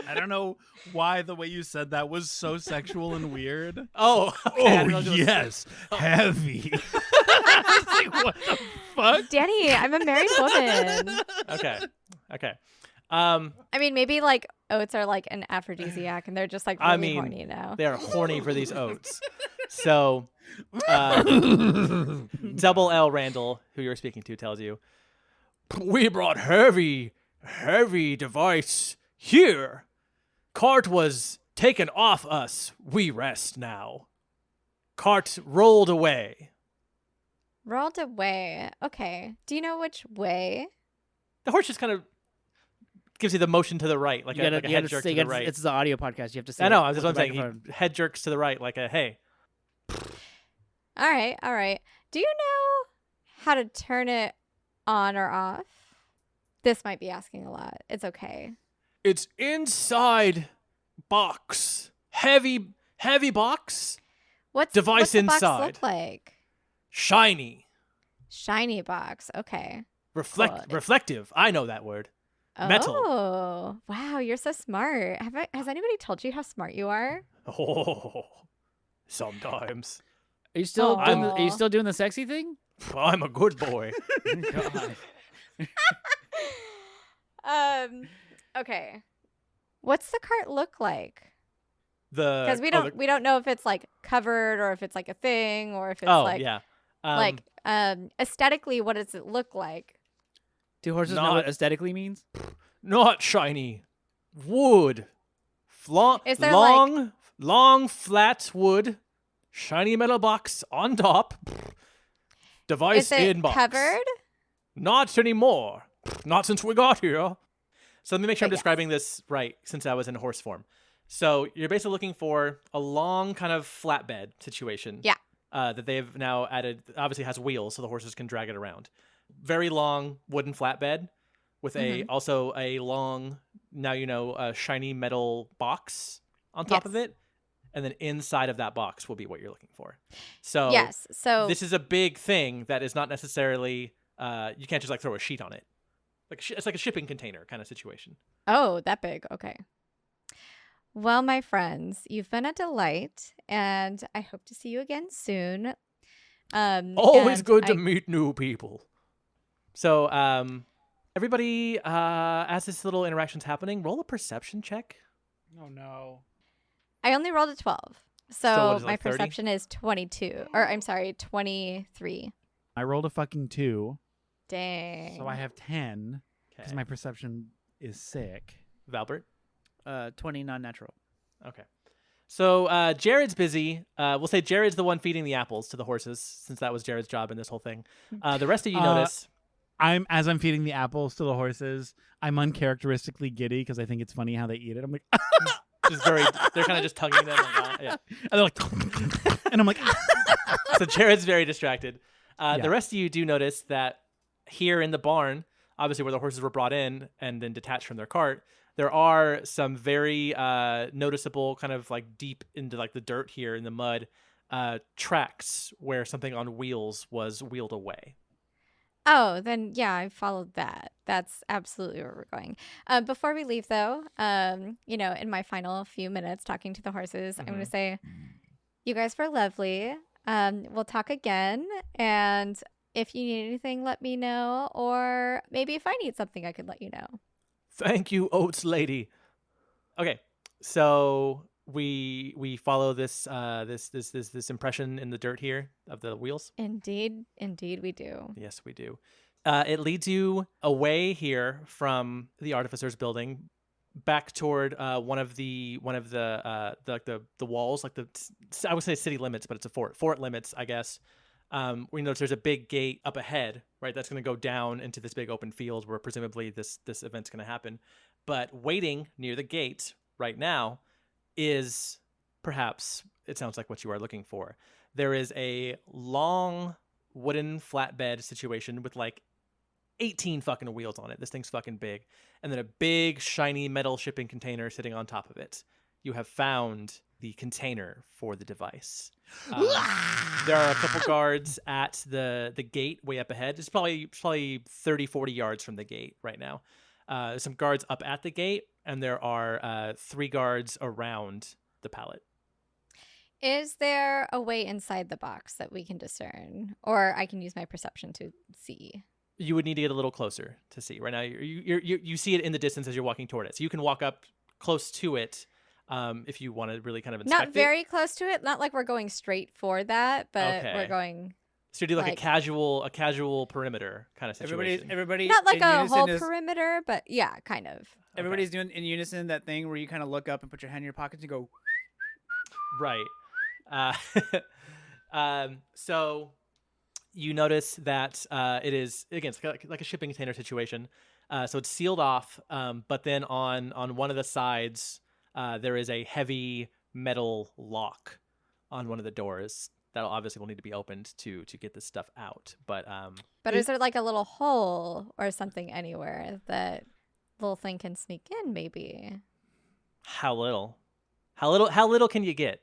I don't know why the way you said that was so sexual and weird. Oh, okay. I didn't know there was- heavy. I was like, what the fuck? Danny, I'm a married woman. Okay. Okay. I mean, maybe like oats are like an aphrodisiac, and they're just like really I mean, horny now. They are horny for these oats. So, Double L Randall, who you're speaking to, tells you, we brought heavy device here. Cart was taken off us. We rest now. Cart rolled away. Rolled away. Okay. Do you know which way? The horse just kind of gives you the motion to the right, like You a gotta, like a you head gotta jerk say, to the right. It's the audio podcast. You have to say. I know. it That's with what I'm the saying. microphone. He head jerks to the right, like a hey. All right. All right. Do you know how to turn it on or off? This might be asking a lot. It's okay. It's inside box. Heavy box. What's Device the box inside. look like? Shiny. Shiny box. Okay. Good. Reflective. I know that word. Metal. Oh, wow. You're so smart. Has anybody told you how smart you are? Oh, sometimes. Are you still doing the, Aw. are you still doing the sexy thing? I'm a good boy. God. Okay. What's the cart look like? Because Because we don't know if it's like covered or if it's like a thing or if it's Oh like yeah. Aesthetically, what does it look like? Do horses know Not- what aesthetically means? Not shiny. Wood. Is there, long flat wood. Shiny metal box on top. Device Is it in box. covered? Not anymore. Not since we got here. So let me make sure I'm But yes. describing this right, since I was in horse form. So you're basically looking for a long kind of flatbed situation. Yeah. That they've now added. Obviously has wheels, so the horses can drag it around. Very long wooden flatbed with also a long, now you know, shiny metal box on top of Yes. it. And then inside of that box will be what you're looking for. So Yes. So this is a big thing that is not necessarily you can't just like throw a sheet on it. Like it's like a shipping container kind of situation. Oh, that big. Okay. Well, my friends, you've been a delight, and I hope to see you again soon. Always and good to I- meet new people. So everybody as this little interaction's happening, roll a perception check. Oh no. I only rolled a 12. what So is it, my like 30? perception is 22. Or I'm sorry, 23. I rolled a fucking 2, Dang. so I have 10 because Okay. my perception is sick. Valbert. 20 non-natural. Okay. So Jared's busy. We'll say Jared's the one feeding the apples to the horses, since that was Jared's job in this whole thing. The rest of you notice. As I'm feeding the apples to the horses, I'm uncharacteristically giddy because I think it's funny how they eat it. I'm like, Just very, they're kind of just tugging them. Yeah. and they're like, and I'm like, So Jared's very distracted. Yeah. The rest of you do notice that here in the barn, obviously where the horses were brought in and then detached from their cart, there are some very noticeable kind of like deep into like the dirt here in the mud tracks where something on wheels was wheeled away. Oh, then yeah, I followed that. That's absolutely where we're going. Before we leave, though, in my final few minutes talking to the horses, I'm going to say, you guys were lovely. We'll talk again. And if you need anything, let me know. Or maybe if I need something, I could let you know. Thank you, Oats Lady. Okay, so we follow this impression in the dirt here of the wheels. Indeed we do. Yes, we do. It leads you away here from the artificer's building, back toward one of the walls, like I would say city limits, but it's a fort limits, I guess. We notice there's a big gate up ahead, right? That's going to go down into this big open field where presumably this event's going to happen. But waiting near the gate right now is perhaps, it sounds like what you are looking for. There is a long wooden flatbed situation with like 18 fucking wheels on it. This thing's fucking big. And then a big shiny metal shipping container sitting on top of it. You have found the container for the device. There are a couple guards at the gate way up ahead. It's probably 30, 40 yards from the gate right now. There's some guards up at the gate, and there are 3 guards around the pallet. Is there a way inside the box that we can discern? Or I can use my perception to see? You would need to get a little closer to see. Right now, you see it in the distance as you're walking toward it. So you can walk up close to it if you want to really kind of inspect it. Not very close to it. Not like we're going straight for that, but Okay. we're going... So you do like a casual perimeter kind of situation. Everybody Not like in a unison whole is- perimeter, but yeah, kind of. Everybody's doing in unison that thing where you kind of look up and put your hand in your pocket and go. Right. So you notice that it is, again, it's like a shipping container situation. So it's sealed off, but then on one of the sides, there is a heavy metal lock on one of the doors. That'll obviously will need to be opened to get this stuff out. But is there like a little hole or something anywhere that little thing can sneak in? Maybe. How little can you get?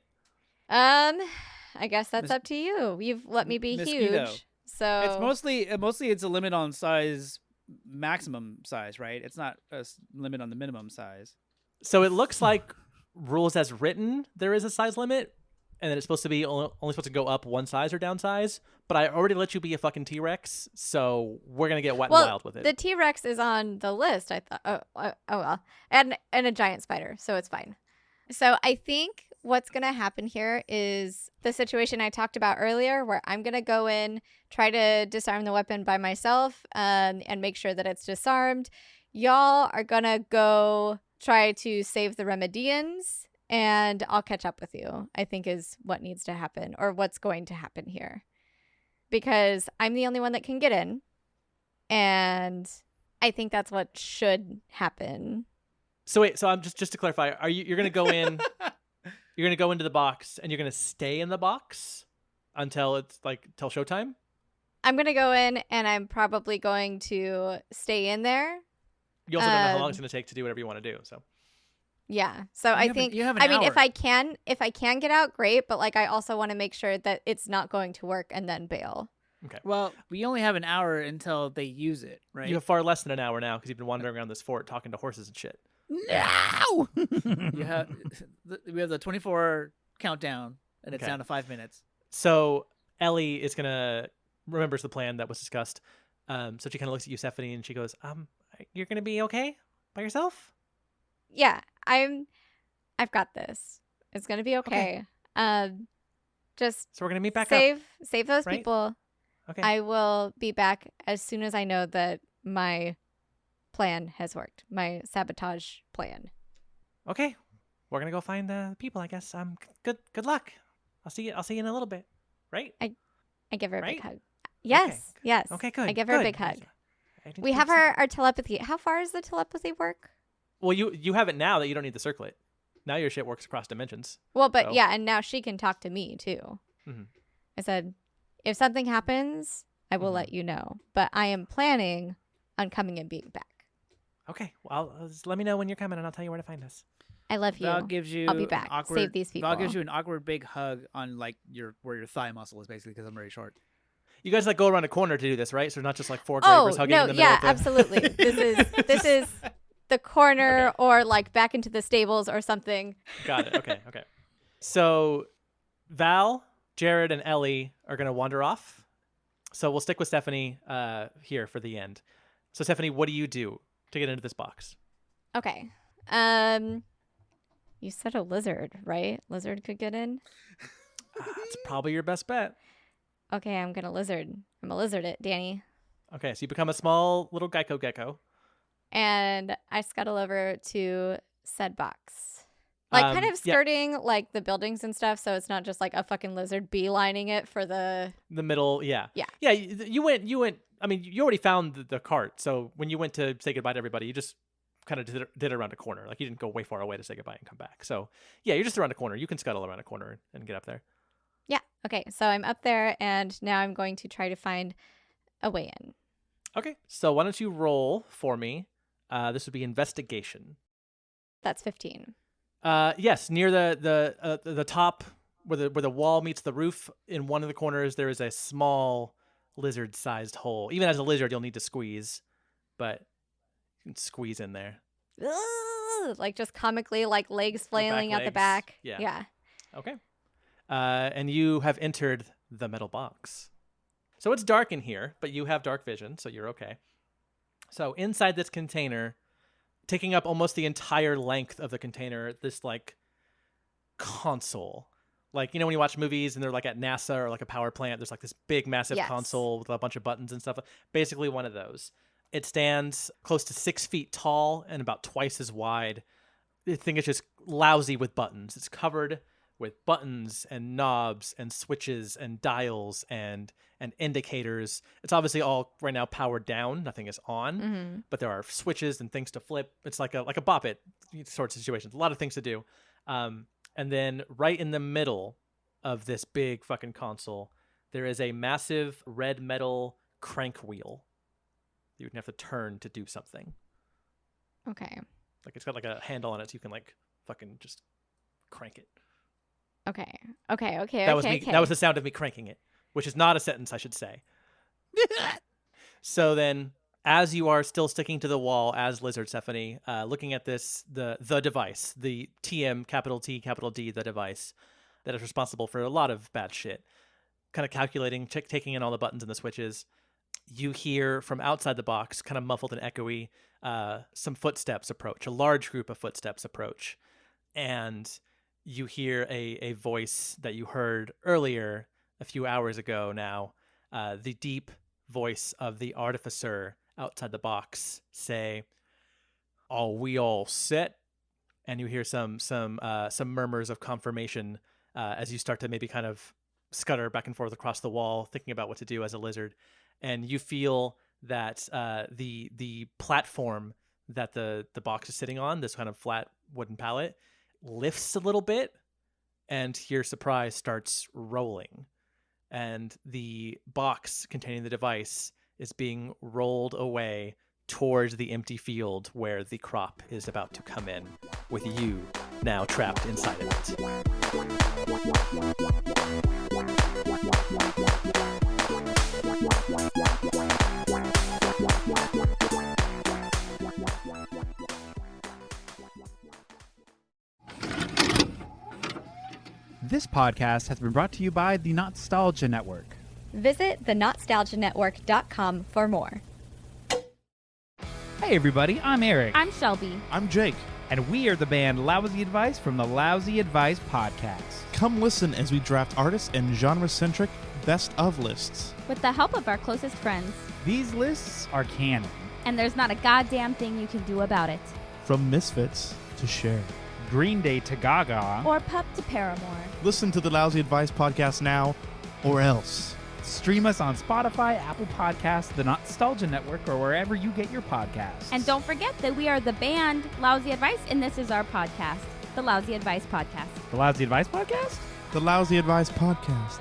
I guess that's up to you. You've let me be Mosquito. huge, so It's mostly it's a limit on size, maximum size, right? It's not a limit on the minimum size. So it looks like rules as written, there is a size limit, and then it's supposed to be only supposed to go up one size or down size. But I already let you be a fucking T-Rex, so we're gonna get wet and wild with it. The T-Rex is on the list. I thought, oh well, and a giant spider, so it's fine. So I think what's going to happen here is the situation I talked about earlier, where I'm going to go in, try to disarm the weapon by myself, and make sure that it's disarmed. Y'all are going to go try to save the Remedians, and I'll catch up with you, I think is what needs to happen, or what's going to happen here. Because I'm the only one that can get in, and I think that's what should happen. So wait, so I'm just to clarify, you're gonna go in, you're gonna go into the box, and you're gonna stay in the box until it's till showtime? I'm gonna go in, and I'm probably going to stay in there. You also don't know how long it's gonna take to do whatever you want to do. So yeah, so I think you have an I mean, hour. if I can get out, great. But I also want to make sure that it's not going to work and then bail. okay. Well, we only have an hour until they use it, right? You have far less than an hour now because you've been wandering around this fort talking to horses and shit. No. we have the 24-hour countdown, and it's Okay. down to 5 minutes. So Ellie is remembers the plan that was discussed. So she kind of looks at you, Stephanie, and she goes, "You're gonna be okay by yourself?" Yeah, I've got this. It's gonna be okay. Just So we're gonna meet back up. save those right? people. Okay. I will be back as soon as I know that my plan has worked. My sabotage plan. Okay. we're gonna go find the people, I guess. Good luck. I'll see you in a little bit. Right? I give her a big Right? hug. Yes, yes. Okay, good. I give her a good. big hug. I didn't We think have so. our telepathy. How far does the telepathy work? Well, you have it now that you don't need the circlet. Now your shit works across dimensions. Well, but So- yeah, and now she can talk to me too. Mhm. I said, if something happens, I will Mhm. let you know. But I am planning on coming and being back. Okay. Well, just let me know when you're coming, and I'll tell you where to find us. I love you. Val gives you. I'll be an back. Awkward, Save these Val gives people. you an awkward big hug on like where your thigh muscle is basically because I'm very short. You guys like go around a corner to do this, right? So not just like four Oh gravers hugging no, in the middle. yeah, of the... absolutely. This is the corner or like back into the stables or something. Got it. Okay. So Val, Jared, and Ellie are gonna wander off. So we'll stick with Stephanie here for the end. So Stephanie, what do you do to get into this box? Okay. You said a lizard, right? Lizard could get in. It's probably your best bet. Okay, I'm gonna lizard. I'm a lizard it, Danny. Okay, so you become a small little gecko. And I scuttle over to said box. Like kind of yeah. skirting like the buildings and stuff, so it's not just like a fucking lizard beelining it for the The middle, yeah. Yeah. Yeah, you went, I mean, you already found the cart, so when you went to say goodbye to everybody, you just kind of did it around a corner. Like, you didn't go way far away to say goodbye and come back. So, yeah, you're just around a corner. You can scuttle around a corner and get up there. Yeah. Okay, so I'm up there and now I'm going to try to find a way in. Okay, so why don't you roll for me? This would be investigation. That's 15. Yes, near the top where the wall meets the roof, in one of the corners there is a small lizard-sized hole. Even as a lizard, you'll need to squeeze, but you can squeeze in there. Ugh, like just comically like legs flailing out the legs. back. Yeah. Yeah. Okay. And you have entered the metal box. So it's dark in here, but you have dark vision, so you're okay. So inside this container, taking up almost the entire length of the container, this like console. Like, you know, when you watch movies and they're like at NASA or like a power plant, there's like this big massive Yes. console with a bunch of buttons and stuff. Basically one of those. It stands close to 6 feet tall and about twice as wide. The thing is just lousy with buttons. It's covered with buttons and knobs and switches and dials and indicators. It's obviously all right now powered down. Nothing is on, Mm-hmm. but there are switches and things to flip. It's like a bop it sort of situation. A lot of things to do. And then right in the middle of this big fucking console, there is a massive red metal crank wheel that you would have to turn to do something. Okay. Like, it's got like a handle on it, so you can like fucking just crank it. Okay. That was me. That was the sound of me cranking it, which is not a sentence, I should say. So then, as you are still sticking to the wall as Lizard Stephanie, looking at this, the device, the TM, capital T, capital D, the device that is responsible for a lot of bad shit, kind of calculating, taking in all the buttons and the switches, you hear from outside the box, kind of muffled and echoey, some footsteps approach, a large group of footsteps approach. And you hear a voice that you heard earlier, a few hours ago now, the deep voice of the artificer outside the box say, "Are we all set?" And you hear some murmurs of confirmation as you start to maybe kind of scutter back and forth across the wall, thinking about what to do as a lizard. And you feel that the platform that the box is sitting on, this kind of flat wooden pallet, lifts a little bit, and your surprise starts rolling. And the box containing the device is being rolled away towards the empty field where the crop is about to come in, with you now trapped inside of it. This podcast has been brought to you by the Nostalgia Network. Visit thenostalgianetwork.com for more. Hey everybody, I'm Eric. I'm Shelby. I'm Jake. And we are the band Lousy Advice from the Lousy Advice Podcast. Come listen as we draft artist and genre-centric best of lists. With the help of our closest friends. These lists are canon. And there's not a goddamn thing you can do about it. From misfits to share. Green Day to Gaga. Or Pup to Paramore. Listen to the Lousy Advice podcast now, or else. Stream us on Spotify, Apple Podcasts, the Nostalgia Network, or wherever you get your podcasts. And don't forget that we are the band Lousy Advice, and this is our podcast, the Lousy Advice Podcast. The Lousy Advice Podcast? The Lousy Advice podcast.